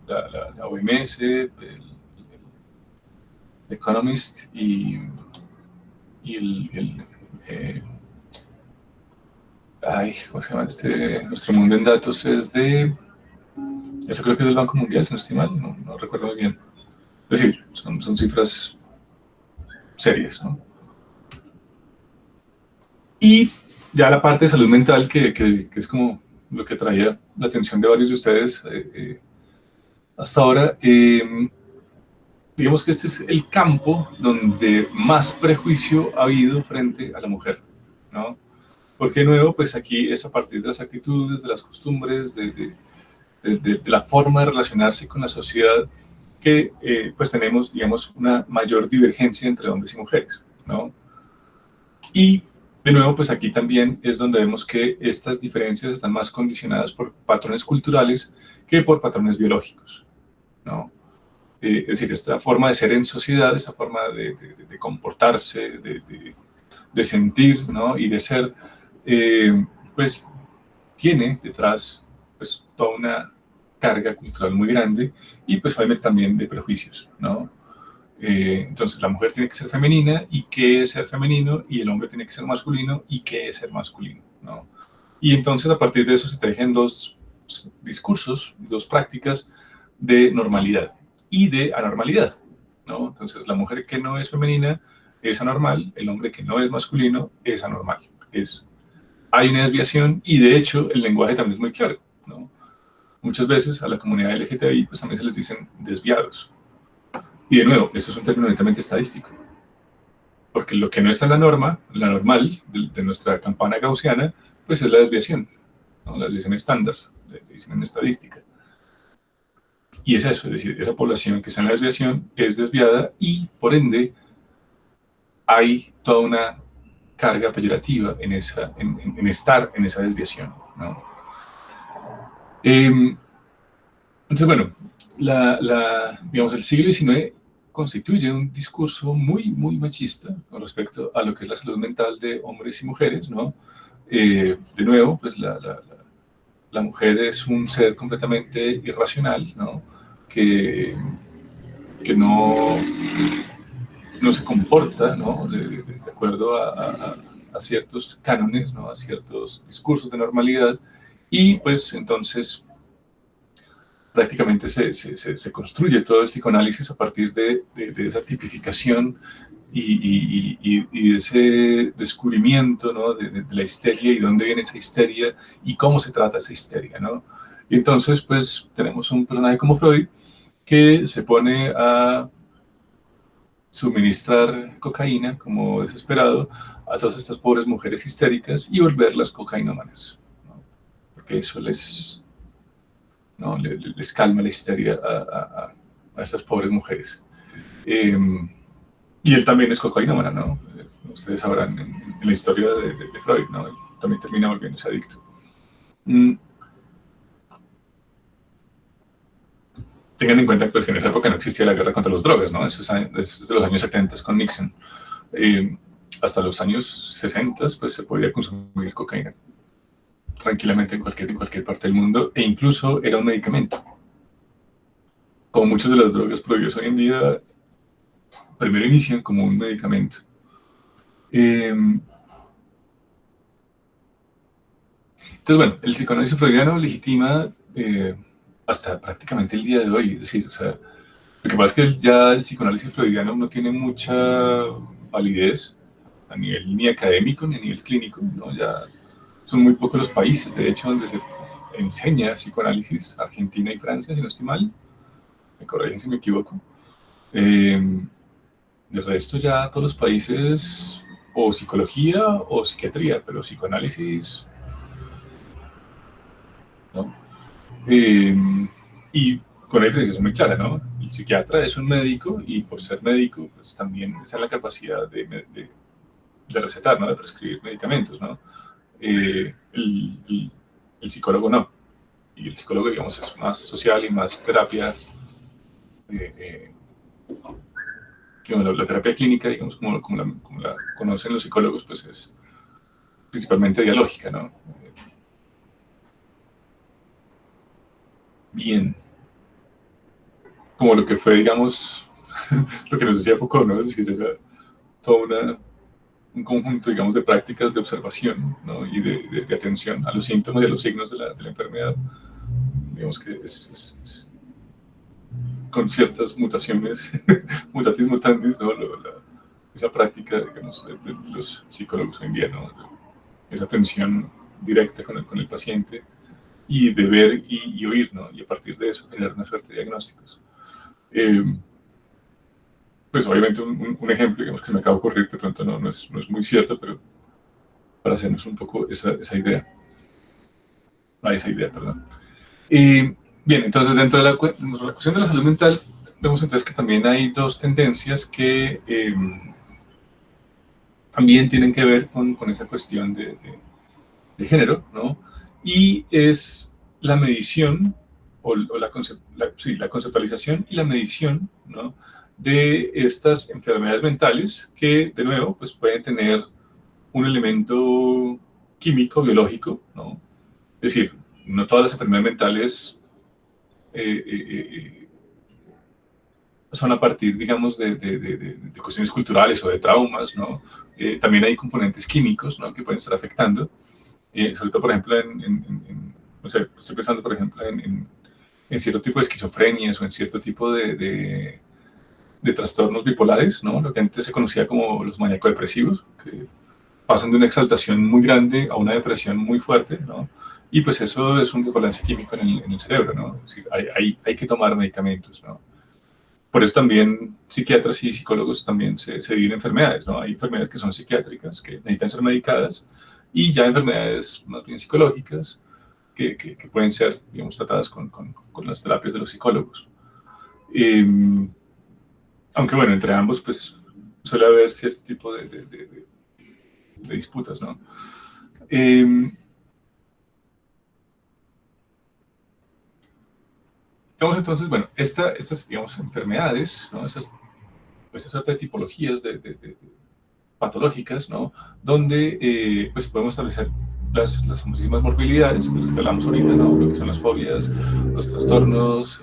la OMS, el Economist y ¿cómo se llama? Nuestro mundo en datos es eso creo que es del Banco Mundial, si no estoy mal, no recuerdo muy bien. Es decir, son cifras serias, ¿no? Y ya la parte de salud mental, que es como lo que traía la atención de varios de ustedes hasta ahora, digamos que este es el campo donde más prejuicio ha habido frente a la mujer, ¿no? Porque de nuevo, pues aquí es a partir de las actitudes, de las costumbres, de la forma de relacionarse con la sociedad que pues tenemos, digamos, una mayor divergencia entre hombres y mujeres, ¿no? Y de nuevo, pues aquí también es donde vemos que estas diferencias están más condicionadas por patrones culturales que por patrones biológicos, ¿no? Es decir, esta forma de ser en sociedad, esta forma de comportarse, de sentir, ¿no? Y de ser, pues tiene detrás pues toda una carga cultural muy grande y pues obviamente también de prejuicios, ¿no? Entonces la mujer tiene que ser femenina y qué es ser femenino, y el hombre tiene que ser masculino y qué es ser masculino, ¿no? Y entonces a partir de eso se tejen dos discursos, dos prácticas de normalidad y de anormalidad, ¿no? Entonces la mujer que no es femenina es anormal, el hombre que no es masculino es anormal. Hay una desviación y de hecho el lenguaje también es muy claro, ¿no? Muchas veces a la comunidad LGTBI pues también se les dicen desviados. Y de nuevo, esto es un término netamente estadístico. Porque lo que no está en la norma, la normal de nuestra campana gaussiana, pues es la desviación, ¿no? La desviación estándar, le dicen en estadística. Y es eso, es decir, esa población que está en la desviación es desviada y por ende hay toda una carga peyorativa en estar en esa desviación, ¿no? Entonces, bueno, digamos, el siglo XIX constituye un discurso muy, muy machista con respecto a lo que es la salud mental de hombres y mujeres, ¿no? De nuevo, pues la mujer es un ser completamente irracional, ¿no? Que no se comporta, ¿no? De acuerdo a ciertos cánones, ¿no? A ciertos discursos de normalidad, y pues entonces prácticamente se construye todo el psicoanálisis a partir de esa tipificación y de ese descubrimiento, ¿no? de la histeria y dónde viene esa histeria y cómo se trata esa histeria, ¿no? Y entonces, pues, tenemos un personaje como Freud que se pone a suministrar cocaína como desesperado a todas estas pobres mujeres histéricas y volverlas cocainómanas, ¿no? Porque eso ¿no? les calma la histeria a estas pobres mujeres. Y él también es cocainómano, ¿no? Ustedes sabrán en la historia de Freud, ¿no? Él también termina volviéndose adicto. Tengan en cuenta pues, que en esa época no existía la guerra contra las drogas, ¿no? Eso es de los años 70 con Nixon. Hasta los años 60 pues, se podía consumir cocaína tranquilamente en cualquier parte del mundo, e incluso era un medicamento. Como muchas de las drogas prohibidas hoy en día, primero inician como un medicamento. Entonces, bueno, el psicoanálisis freudiano legitima hasta prácticamente el día de hoy. Es decir, o sea, lo que pasa es que ya el psicoanálisis freudiano no tiene mucha validez a nivel ni académico ni a nivel clínico, ¿no? Ya son muy pocos los países, de hecho, donde se enseña psicoanálisis, Argentina y Francia, si no estoy mal, me corrigen si me equivoco. De resto ya todos los países o psicología o psiquiatría, pero psicoanálisis, ¿no? Y con una diferenciación muy clara, ¿no? El psiquiatra es un médico y por ser médico, pues también está en la capacidad de recetar, ¿no? De prescribir medicamentos, ¿no? El psicólogo no. Y el psicólogo, digamos, es más social y más terapia. La terapia clínica, digamos, como la conocen los psicólogos, pues es principalmente dialógica, ¿no? Bien. Como lo que fue, digamos, lo que nos decía Foucault, ¿no? Es decir, era todo un conjunto, digamos, de prácticas de observación, ¿no? Y de atención a los síntomas y a los signos de la enfermedad. Digamos que es con ciertas mutaciones, mutatis mutandis, ¿no? Esa práctica, digamos, de los psicólogos hoy en día, ¿no? Esa atención directa con el paciente y de ver y oír, ¿no? Y a partir de eso generar una suerte de diagnósticos. Pues obviamente un ejemplo, digamos, que me acaba de ocurrir, de pronto no es muy cierto, pero para hacernos un poco esa idea. Esa idea, perdón. Bien, entonces dentro de la cuestión de la salud mental, vemos entonces que también hay dos tendencias que también tienen que ver con esa cuestión de género, ¿no? Y es la medición, la conceptualización y la medición, ¿no? De estas enfermedades mentales que, de nuevo, pues pueden tener un elemento químico, biológico, ¿no? Es decir, no todas las enfermedades mentales son a partir, digamos, de cuestiones culturales o de traumas, ¿no? También hay componentes químicos, ¿no? Que pueden estar afectando, sobre todo, por ejemplo, no sé, estoy pensando, por ejemplo, en cierto tipo de esquizofrenias o en cierto tipo de trastornos bipolares, ¿no? Lo que antes se conocía como los maníaco-depresivos, que pasan de una exaltación muy grande a una depresión muy fuerte, ¿no? Y pues eso es un desbalance químico en el cerebro, ¿no? Es decir, hay que tomar medicamentos, ¿no? Por eso también psiquiatras y psicólogos también se dividen en enfermedades, ¿no? Hay enfermedades que son psiquiátricas, que necesitan ser medicadas, y ya enfermedades más bien psicológicas, que pueden ser, digamos, tratadas con las terapias de los psicólogos. Aunque bueno, entre ambos, pues suele haber cierto tipo de disputas, ¿no? Vamos entonces, bueno, estas, digamos, enfermedades, ¿no? Estas esta suerte de tipologías patológicas, ¿no? Donde pues podemos establecer las famosísimas morbilidades de las que hablamos ahorita, ¿no? Lo que son las fobias, los trastornos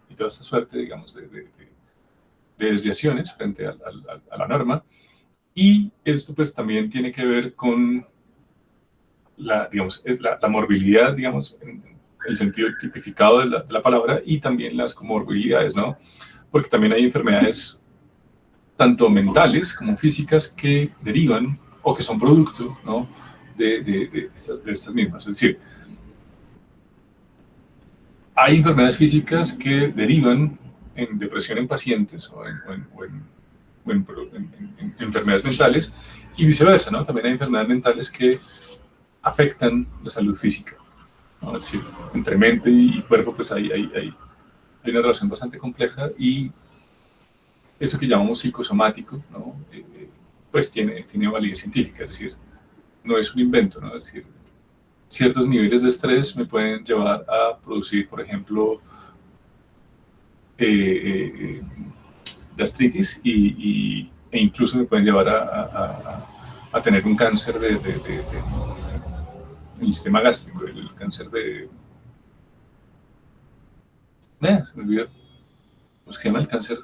y toda esta suerte, digamos, de desviaciones frente a la norma. Y esto pues también tiene que ver con digamos, la morbilidad, digamos, en el sentido tipificado de la palabra, y también las comorbilidades, ¿no? Porque también hay enfermedades tanto mentales como físicas que derivan o que son producto, ¿no? de estas mismas. Es decir, hay enfermedades físicas que derivan en depresión en pacientes o en enfermedades mentales, y viceversa, ¿no? También hay enfermedades mentales que afectan la salud física, ¿no? Es decir, entre mente y cuerpo pues hay una relación bastante compleja, y eso que llamamos psicosomático, ¿no? Pues tiene validez científica, es decir, no es un invento, ¿no? Es decir, ciertos niveles de estrés me pueden llevar a producir, por ejemplo, gastritis e incluso me pueden llevar a tener un cáncer del sistema gástrico, el cáncer de... se me olvidó. ¿Cómo se llama el cáncer?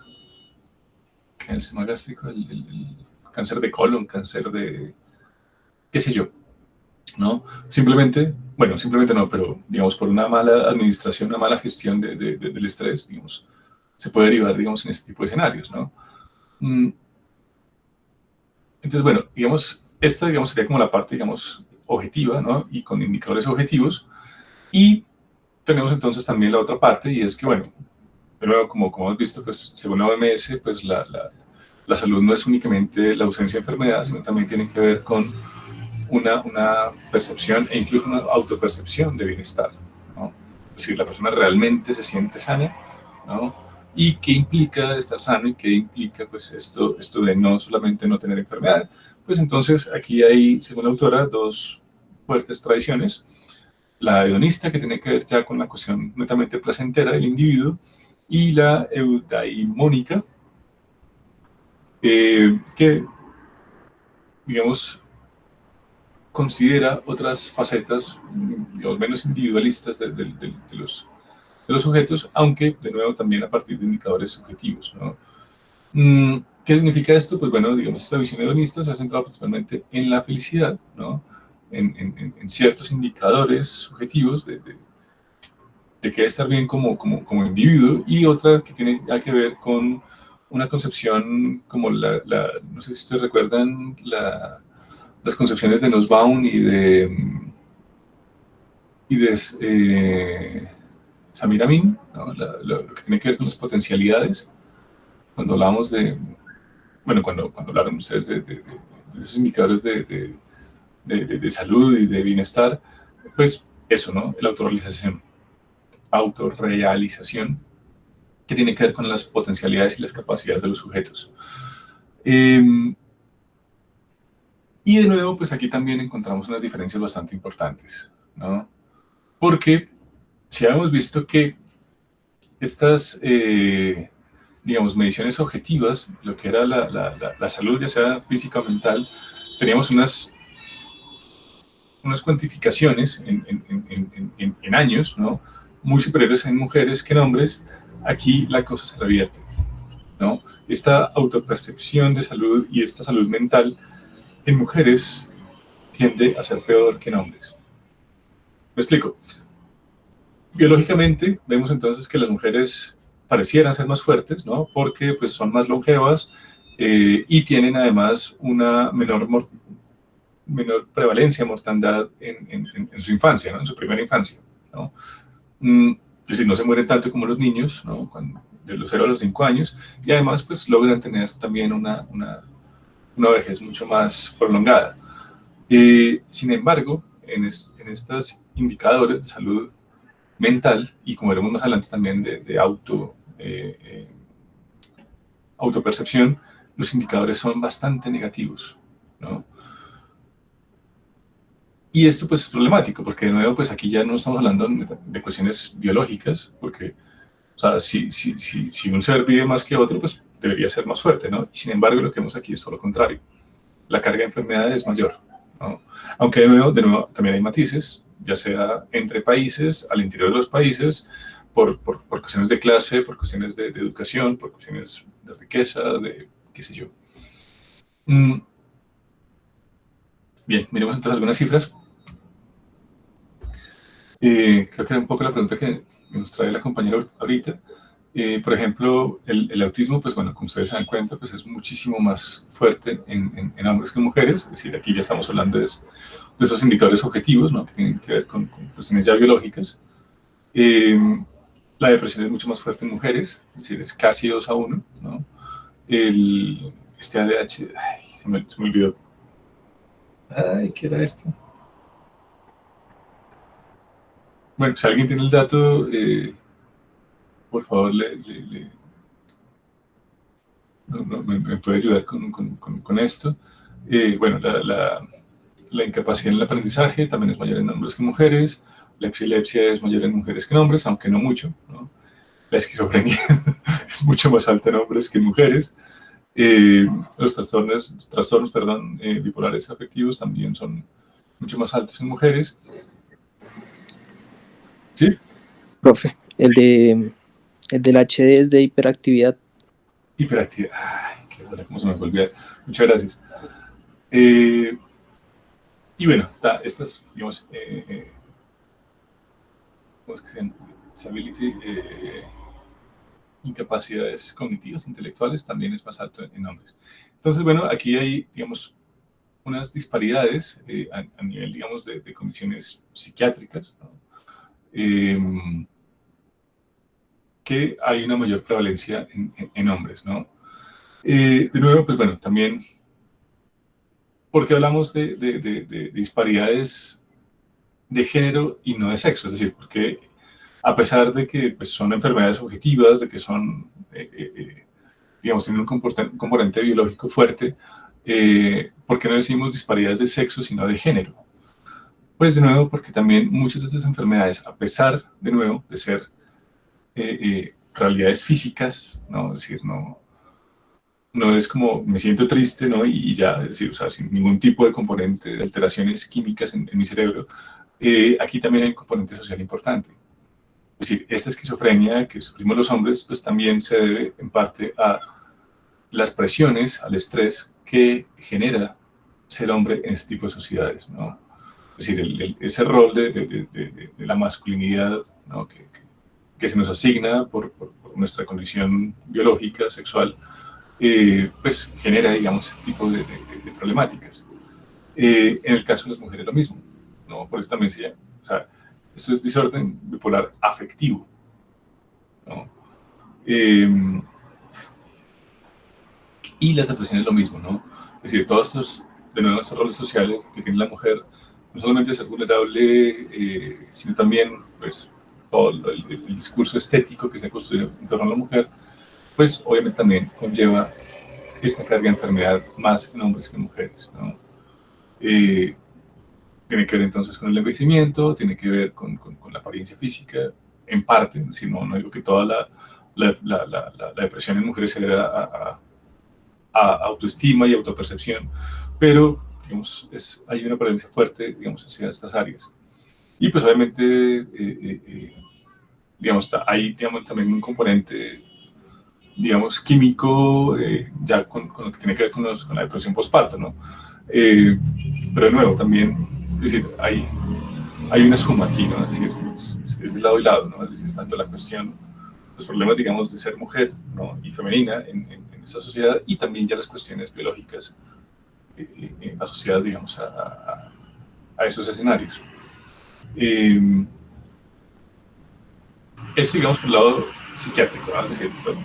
El sistema gástrico, el cáncer de colon, cáncer de... qué sé yo, ¿no? Simplemente no, pero digamos por una mala administración, una mala gestión del estrés, digamos, se puede derivar, digamos, en este tipo de escenarios, ¿no? Entonces, bueno, digamos, esta, digamos, sería como la parte, digamos, objetiva, ¿no? Y con indicadores objetivos. Y tenemos entonces también la otra parte, y es que, bueno, de nuevo, como hemos visto, pues, según la OMS, pues, la salud no es únicamente la ausencia de enfermedad, sino también tiene que ver con una percepción e incluso una autopercepción de bienestar, ¿no? Es decir, la persona realmente se siente sana, ¿no? ¿Y qué implica estar sano? ¿Y qué implica, pues, esto de no solamente no tener enfermedad? Pues entonces aquí hay, según la autora, dos fuertes tradiciones. La hedonista, que tiene que ver ya con la cuestión netamente placentera del individuo, y la eudaimónica, que, digamos, considera otras facetas, digamos, menos individualistas de los sujetos, aunque, de nuevo, también a partir de indicadores subjetivos, ¿no? ¿Qué significa esto? Pues bueno, digamos, esta visión hedonista se ha centrado principalmente en la felicidad, ¿no? En ciertos indicadores subjetivos de que estar bien como individuo, y otra que tiene ya que ver con una concepción como no sé si ustedes recuerdan las concepciones de Nussbaum y de Samir Amin, ¿no? Lo que tiene que ver con las potencialidades. Cuando hablamos cuando hablaron ustedes de esos indicadores de salud y de bienestar, pues eso, ¿no? La autorrealización, que tiene que ver con las potencialidades y las capacidades de los sujetos. Y de nuevo, pues aquí también encontramos unas diferencias bastante importantes, ¿no? Porque si habíamos visto que estas, digamos, mediciones objetivas, lo que era la salud, ya sea física o mental, teníamos unas cuantificaciones en años, ¿no? Muy superiores en mujeres que en hombres. Aquí la cosa se revierte, ¿no? Esta autopercepción de salud y esta salud mental en mujeres tiende a ser peor que en hombres. ¿Me explico? Biológicamente vemos entonces que las mujeres parecieran ser más fuertes, ¿no? Porque pues son más longevas y tienen además una menor prevalencia de mortandad en su infancia, ¿no? En su primera infancia, ¿no? Es decir, no se mueren tanto como los niños, ¿no? De los 0 a los 5 años, y además pues logran tener también una vejez mucho más prolongada. Sin embargo, en estos indicadores de salud mental, y como veremos más adelante también de autopercepción, los indicadores son bastante negativos, ¿no? Y esto pues es problemático, porque de nuevo pues aquí ya no estamos hablando de cuestiones biológicas, porque o sea, si un ser vive más que otro, pues debería ser más fuerte, ¿no? Y sin embargo, lo que vemos aquí es todo lo contrario. La carga de enfermedad es mayor, ¿no? Aunque de nuevo, también hay matices, ya sea entre países, al interior de los países, por cuestiones de clase, por cuestiones de educación, por cuestiones de riqueza, de qué sé yo. Bien, miremos entonces algunas cifras. Creo que era un poco la pregunta que nos trae la compañera ahorita. Por ejemplo, el autismo, pues bueno, como ustedes se dan cuenta, pues es muchísimo más fuerte en hombres que en mujeres. Es decir, aquí ya estamos hablando de esos indicadores objetivos, ¿no? Que tienen que ver con cuestiones ya biológicas. La depresión es mucho más fuerte en mujeres, es decir, es casi 2-1, ¿no? Este ADH, ay, se me olvidó. Ay, ¿qué era esto? Bueno, si alguien tiene el dato, por favor, me puede ayudar con esto. Bueno, la incapacidad en el aprendizaje también es mayor en hombres que en mujeres. La epilepsia es mayor en mujeres que en hombres, aunque no mucho, ¿no? La esquizofrenia es mucho más alta en hombres que en mujeres. Los trastornos bipolares afectivos también son mucho más altos en mujeres. ¿Sí?
Profe, el del HD es de hiperactividad.
Hiperactividad. Ay, qué buena, cómo se me fue a olvidar. Muchas gracias. Y bueno, estas, digamos, ¿cómo es que se llama? Disability, incapacidades cognitivas, intelectuales, también es más alto en hombres. Entonces, bueno, aquí hay, digamos, unas disparidades a nivel, digamos, de condiciones psiquiátricas, ¿no? Que hay una mayor prevalencia en hombres, ¿no? De nuevo, pues bueno, también, porque hablamos de disparidades de género y no de sexo, es decir, porque a pesar de que pues, son enfermedades objetivas, de que son, digamos, tienen un componente biológico fuerte, ¿por qué no decimos disparidades de sexo, sino de género? Pues de nuevo, porque también muchas de estas enfermedades, a pesar, de nuevo, de ser realidades físicas, ¿no? Es decir, no es como me siento triste, ¿no? Y ya, es decir, o sea, sin ningún tipo de componente de alteraciones químicas en mi cerebro. Aquí también hay un componente social importante. Es decir, esta esquizofrenia que sufrimos los hombres, pues también se debe en parte a las presiones, al estrés que genera ser hombre en este tipo de sociedades, ¿no? Es decir, ese rol de la masculinidad, ¿no? que se nos asigna por nuestra condición biológica, sexual, pues genera, digamos, ese tipo de problemáticas. En el caso de las mujeres lo mismo, ¿no? Por eso también se llama, o sea, esto es desorden bipolar afectivo, ¿no? Y las depresiones lo mismo, ¿no? Es decir, todos estos, de nuevo, estos roles sociales que tiene la mujer, no solamente ser vulnerable, sino también, pues, todo el discurso estético que se ha construido en torno a la mujer, pues, obviamente también conlleva esta carga de enfermedad más en hombres que en mujeres, ¿no? Tiene que ver entonces con el envejecimiento, tiene que ver con la apariencia física, en parte, si no digo que toda la depresión en mujeres se debe a autoestima y autopercepción, pero digamos, hay una prevalencia fuerte, digamos, hacia estas áreas. Y pues obviamente, digamos, hay digamos, también un componente, digamos, químico, ya con lo que tiene que ver con la depresión postparto, ¿no? Pero de nuevo, también, es decir, hay una suma aquí, ¿no? Es decir, es de lado y lado, ¿no? Es decir, tanto la cuestión, los problemas, digamos, de ser mujer, ¿no? Y femenina en esta sociedad, y también ya las cuestiones biológicas asociadas, digamos, a esos escenarios. Esto, digamos, por el lado psiquiátrico, ¿no? Es decir, lo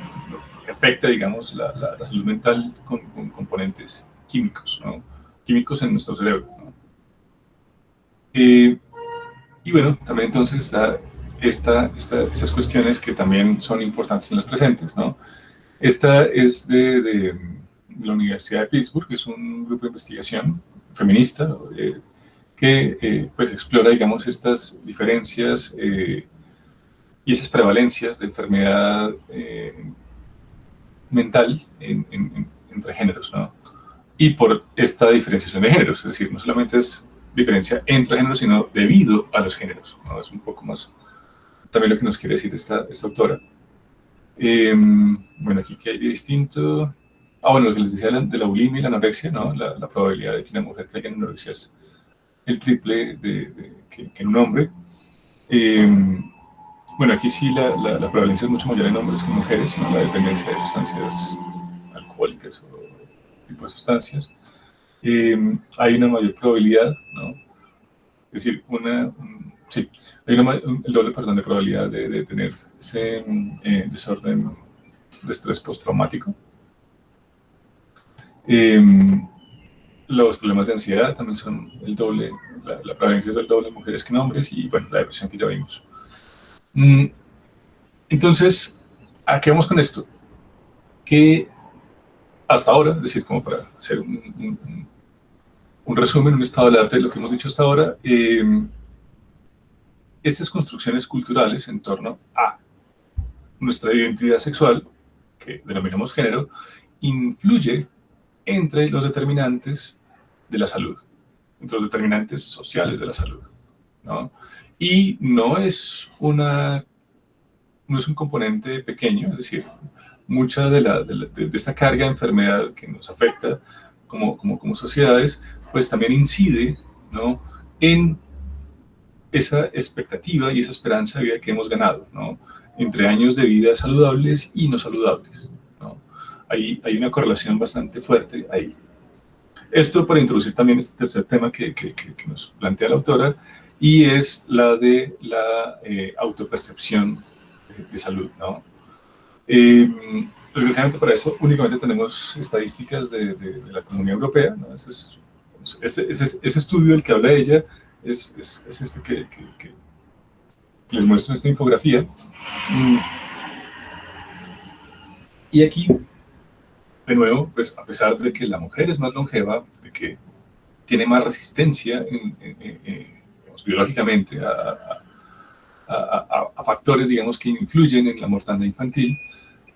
que afecta, digamos, la salud mental con componentes químicos, ¿no? Químicos en nuestro cerebro, ¿no? Y bueno, también entonces está estas cuestiones que también son importantes en los presentes, ¿no? Esta es de la Universidad de Pittsburgh, que es un grupo de investigación feminista que pues explora, digamos, estas diferencias y esas prevalencias de enfermedad mental entre géneros, ¿no? Y por esta diferenciación de géneros, es decir, no solamente es diferencia entre géneros, sino debido a los géneros, ¿no? Es un poco más también lo que nos quiere decir esta autora. Bueno, aquí que hay de distinto. Bueno, lo que les decía de la bulimia y la anorexia, ¿no? La probabilidad de que una mujer caiga en anorexia es el triple que en un hombre. Bueno, aquí sí la prevalencia es mucho mayor en hombres que en mujeres, ¿no? La dependencia de sustancias alcohólicas o tipo de sustancias. Hay una mayor probabilidad, ¿no? Es decir, sí, hay el doble, perdón, de probabilidad de tener ese desorden de estrés postraumático. Los problemas de ansiedad también son el doble, la prevalencia es el doble en mujeres que en hombres, y bueno, la depresión que ya vimos. Entonces, ¿a qué vamos con esto? Que hasta ahora, es decir, como para hacer un resumen, un estado del arte de lo que hemos dicho hasta ahora, estas construcciones culturales en torno a nuestra identidad sexual, que denominamos género, influye entre los determinantes de la salud, entre los determinantes sociales de la salud, ¿no? Y no es un componente pequeño, es decir, mucha de esta carga de enfermedad que nos afecta como sociedades, pues también incide, ¿no?, en esa expectativa y esa esperanza de vida que hemos ganado, ¿no?, entre años de vida saludables y no saludables, ¿no? Hay una correlación bastante fuerte ahí. Esto para introducir también este tercer tema que nos plantea la autora, y es la de la autopercepción de salud, ¿no? Desgraciadamente para eso únicamente tenemos estadísticas de la Comunidad Europea, ¿no? Ese estudio del que habla ella es este que les muestro en esta infografía. Y aquí, de nuevo, pues a pesar de que la mujer es más longeva, de que tiene más resistencia digamos, biológicamente a factores, digamos, que influyen en la mortandad infantil,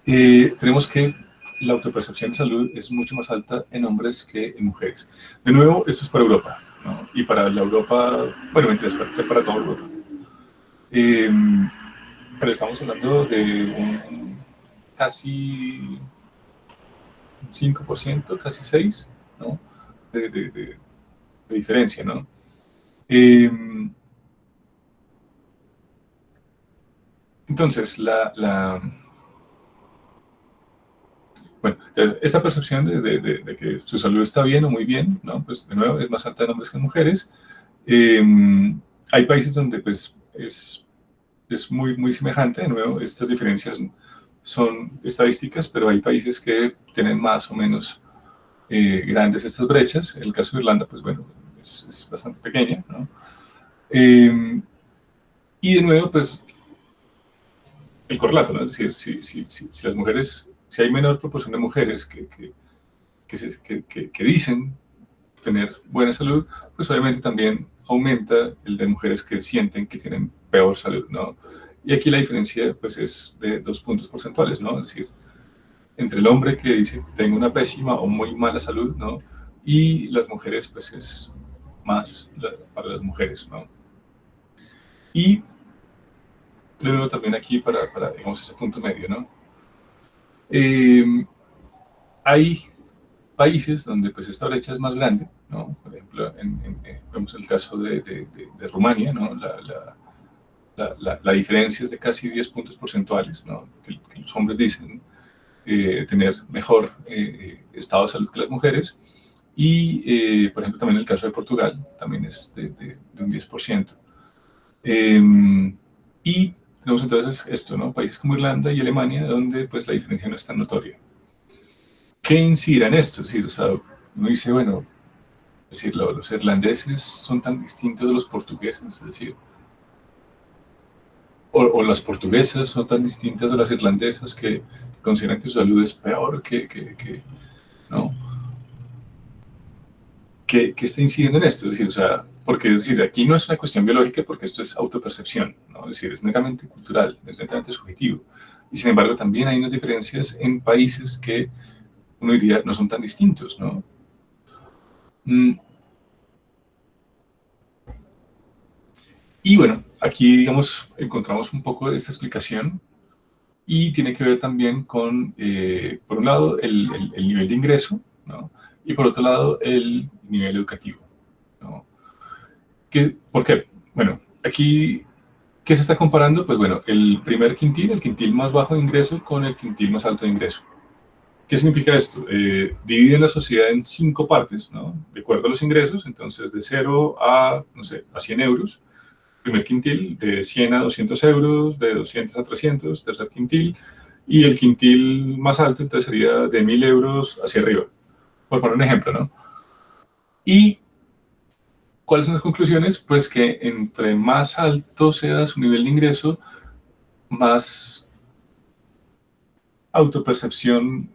tenemos que la autopercepción de salud es mucho más alta en hombres que en mujeres. De nuevo, esto es para Europa, ¿no? Y para la Europa, bueno, mentiras, para toda Europa. Pero estamos hablando de un casi 5%, casi 6%, ¿no?, de diferencia, ¿no? Entonces, bueno, entonces, esta percepción de que su salud está bien o muy bien, ¿no?, pues de nuevo es más alta en hombres que en mujeres. Hay países donde pues es muy semejante, de nuevo, estas diferencias son estadísticas, pero hay países que tienen más o menos grandes estas brechas. El caso de Irlanda, pues bueno, es bastante pequeña, ¿no? Y de nuevo, pues, el correlato, ¿no? Es decir, si las mujeres, si hay menor proporción de mujeres que dicen tener buena salud, pues obviamente también aumenta el de mujeres que sienten que tienen peor salud, ¿no? Y aquí la diferencia, pues, es de 2 puntos porcentuales, ¿no? Es decir, entre el hombre que dice que tengo una pésima o muy mala salud, ¿no?, y las mujeres, pues es más para las mujeres, ¿no? Y de nuevo también aquí para digamos, ese punto medio, ¿no? Hay países donde pues esta brecha es más grande, ¿no? Por ejemplo, vemos el caso de Rumania, ¿no? La diferencia es de casi 10 puntos porcentuales, ¿no?, que los hombres dicen tener mejor estado de salud que las mujeres. Y, por ejemplo, también el caso de Portugal, también es de un 10%. Y tenemos entonces esto, ¿no?, países como Irlanda y Alemania, donde pues la diferencia no es tan notoria. ¿Qué incidirá en esto? Es decir, o sea, uno dice, bueno, es decir, los irlandeses son tan distintos de los portugueses, es decir, o las portuguesas son tan distintas de las irlandesas que consideran que su salud es peor ¿no? ¿Qué está incidiendo en esto? Es decir, o sea, porque es decir, aquí no es una cuestión biológica, porque esto es autopercepción, ¿no? Es decir, es netamente cultural, es netamente subjetivo. Y sin embargo, también hay unas diferencias en países que uno diría, no son tan distintos, ¿no? Y bueno, aquí, digamos, encontramos un poco de esta explicación y tiene que ver también con, por un lado, el nivel de ingreso, ¿no? Y por otro lado, el nivel educativo, ¿no? ¿Por qué? Bueno, aquí, ¿qué se está comparando? Pues bueno, el primer quintil, el quintil más bajo de ingreso con el quintil más alto de ingreso. ¿Qué significa esto? Dividen la sociedad en 5 partes, ¿no? De acuerdo a los ingresos, entonces de 0 a, no sé, a 100 euros. Primer quintil, de 100 a 200 euros, de 200 a 300, tercer quintil, y el quintil más alto, entonces sería de 1000 euros hacia arriba, por poner un ejemplo, ¿no? ¿Y cuáles son las conclusiones? Pues que entre más alto sea su nivel de ingreso, más autopercepción,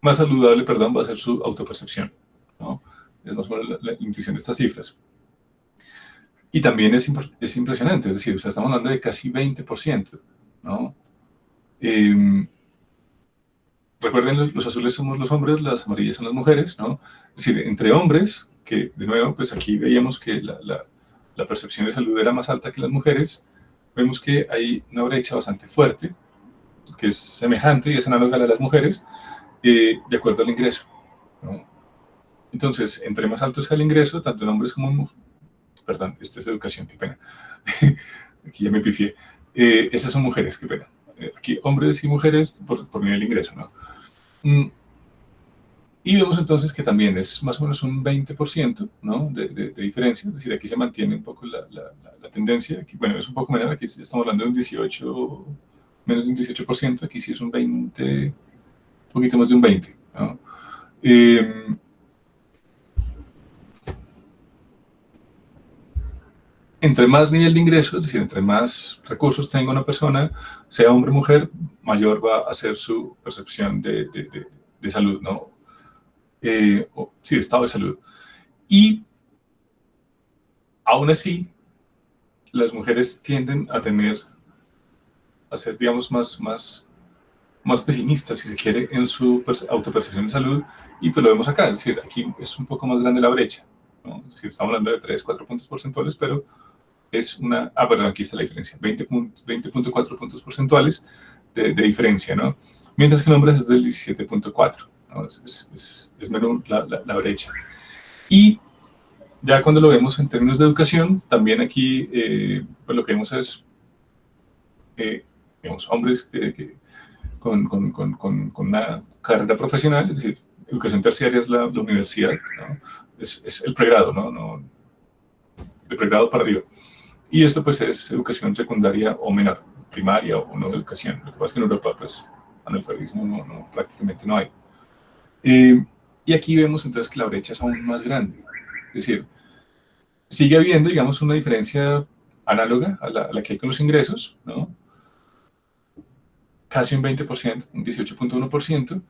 más saludable, perdón, va a ser su autopercepción, ¿no? Es más o menos la intuición de estas cifras. Y también es impresionante, es decir, o sea, estamos hablando de casi 20%, ¿no? Recuerden, los azules somos los hombres, las amarillas son las mujeres, ¿no? Es decir, entre hombres, que de nuevo, pues aquí veíamos que la percepción de salud era más alta que las mujeres, vemos que hay una brecha bastante fuerte, que es semejante y es análoga a la de las mujeres, de acuerdo al ingreso, ¿no? Entonces, entre más alto sea el ingreso, tanto en hombres como en mujeres, perdón, esto es educación, qué pena, aquí ya me pifié, esas son mujeres, qué pena, aquí hombres y mujeres por nivel de ingreso, ¿no? Y vemos entonces que también es más o menos un 20%, ¿no? de diferencia, es decir, aquí se mantiene un poco la tendencia, aquí, bueno, es un poco menor, aquí estamos hablando de un 18, menos de un 18%, aquí sí es un 20, un poquito más de un 20, ¿no? Entre más nivel de ingresos, es decir, entre más recursos tenga una persona, sea hombre o mujer, mayor va a ser su percepción de salud, ¿no? Sí, de estado de salud. Y aún así, las mujeres tienden a ser, digamos, más pesimistas, si se quiere, en su autopercepción de salud, y pues lo vemos acá, es decir, aquí es un poco más grande la brecha, ¿no? Es decir, estamos hablando de 3, 4 puntos porcentuales, pero es una, perdón, aquí está la diferencia, 20.4 puntos porcentuales de diferencia, ¿no? Mientras que en hombres es del 17.4, ¿no? Es menor la brecha. Y ya cuando lo vemos en términos de educación, también aquí pues lo que vemos es, digamos, hombres con una carrera profesional, es decir, educación terciaria es la universidad, ¿no? Es el pregrado, ¿no? De pregrado para arriba. Y esto pues es educación secundaria o menor, primaria o no educación. Lo que pasa es que en Europa pues analfabetismo prácticamente no hay. Y aquí vemos entonces que la brecha es aún más grande. Es decir, sigue habiendo, digamos, una diferencia análoga a la que hay con los ingresos, ¿no? Casi un 20%, un 18.1%,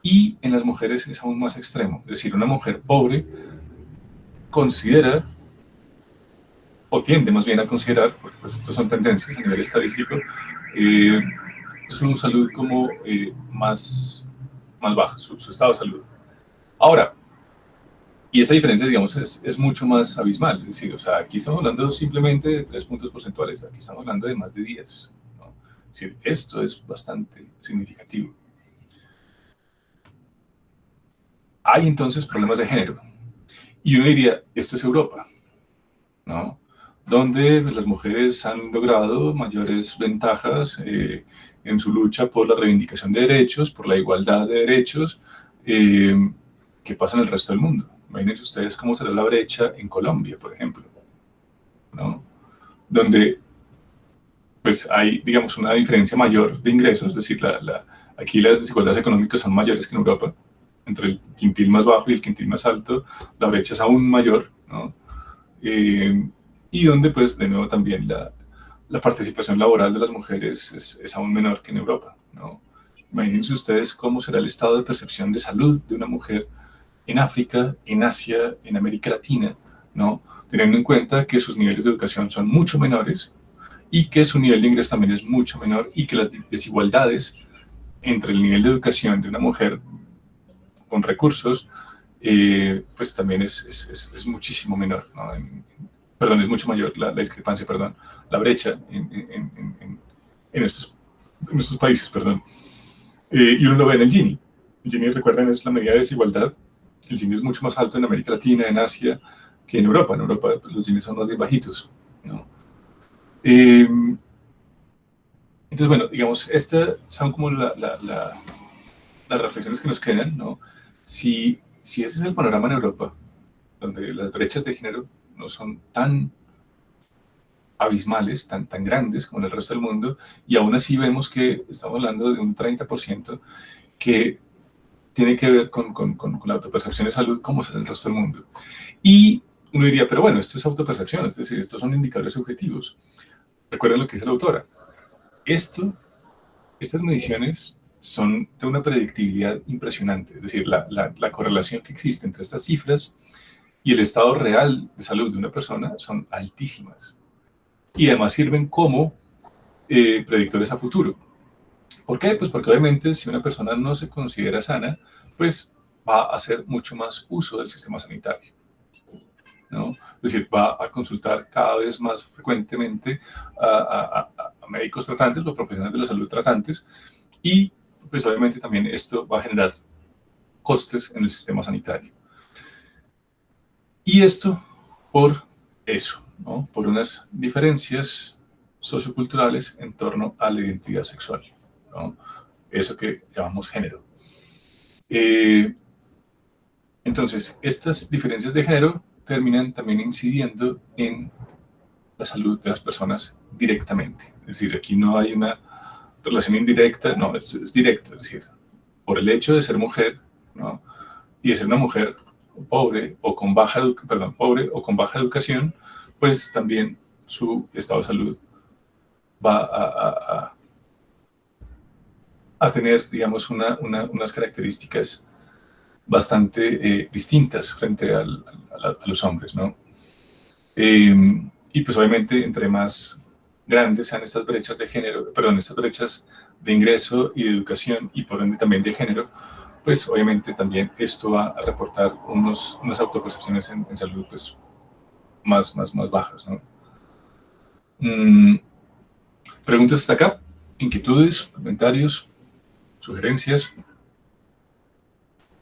y en las mujeres es aún más extremo. Es decir, una mujer pobre considera, o tiende más bien a considerar, porque pues estos son tendencias a nivel estadístico, su salud como más baja, su estado de salud. Ahora, y esta diferencia, digamos, es mucho más abismal, es decir, o sea, aquí estamos hablando simplemente de 3 puntos porcentuales, aquí estamos hablando de más de 10, ¿no? Es decir, esto es bastante significativo. Hay entonces problemas de género, y uno diría, esto es Europa, ¿no? Donde las mujeres han logrado mayores ventajas en su lucha por la reivindicación de derechos, por la igualdad de derechos, que pasa en el resto del mundo. Imagínense ustedes cómo será la brecha en Colombia, por ejemplo, ¿no? Donde pues hay, digamos, una diferencia mayor de ingresos, es decir, aquí las desigualdades económicas son mayores que en Europa, entre el quintil más bajo y el quintil más alto, la brecha es aún mayor, ¿no? Y donde, pues, de nuevo también la participación laboral de las mujeres es aún menor que en Europa, ¿no? Imagínense ustedes cómo será el estado de percepción de salud de una mujer en África, en Asia, en América Latina, ¿no? Teniendo en cuenta que sus niveles de educación son mucho menores y que su nivel de ingreso también es mucho menor y que las desigualdades entre el nivel de educación de una mujer con recursos, pues también es muchísimo menor, ¿no? Perdón, es mucho mayor la discrepancia, perdón, la brecha en estos países, perdón. Y uno lo ve en el Gini. El Gini, recuerden, es la medida de desigualdad. El Gini es mucho más alto en América Latina, en Asia, que en Europa. En Europa pues, los Gini son más bien bajitos, ¿no? Entonces, bueno, digamos, estas son como las reflexiones que nos quedan, ¿no? Si ese es el panorama en Europa, donde las brechas de género no son tan abismales, tan grandes como en el resto del mundo, y aún así vemos que estamos hablando de un 30% que tiene que ver con la autopercepción de salud como es en el resto del mundo. Y uno diría, pero bueno, esto es autopercepción, es decir, estos son indicadores subjetivos. Recuerden lo que dice la autora. Estas mediciones son de una predictibilidad impresionante, es decir, la correlación que existe entre estas cifras y el estado real de salud de una persona son altísimas. Y además sirven como predictores a futuro. ¿Por qué? Pues porque obviamente si una persona no se considera sana, pues va a hacer mucho más uso del sistema sanitario, ¿no? Es decir, va a consultar cada vez más frecuentemente a médicos tratantes o profesionales de la salud tratantes y pues obviamente también esto va a generar costes en el sistema sanitario. Y esto por eso, ¿no? Por unas diferencias socioculturales en torno a la identidad sexual, ¿no? Eso que llamamos género. Entonces, estas diferencias de género terminan también incidiendo en la salud de las personas directamente. Es decir, aquí no hay una relación indirecta, no, es directo. Es decir, por el hecho de ser mujer, ¿no? Y de ser una mujer pobre o con baja educación, pues también su estado de salud va a tener, digamos, unas características bastante distintas frente a los hombres, ¿no? Y pues obviamente entre más grandes sean estas brechas de género, perdón, estas brechas de ingreso y de educación y por ende también de género, pues obviamente también esto va a reportar unas autopercepciones en salud pues más bajas, ¿no? Preguntas hasta acá, inquietudes, comentarios, sugerencias.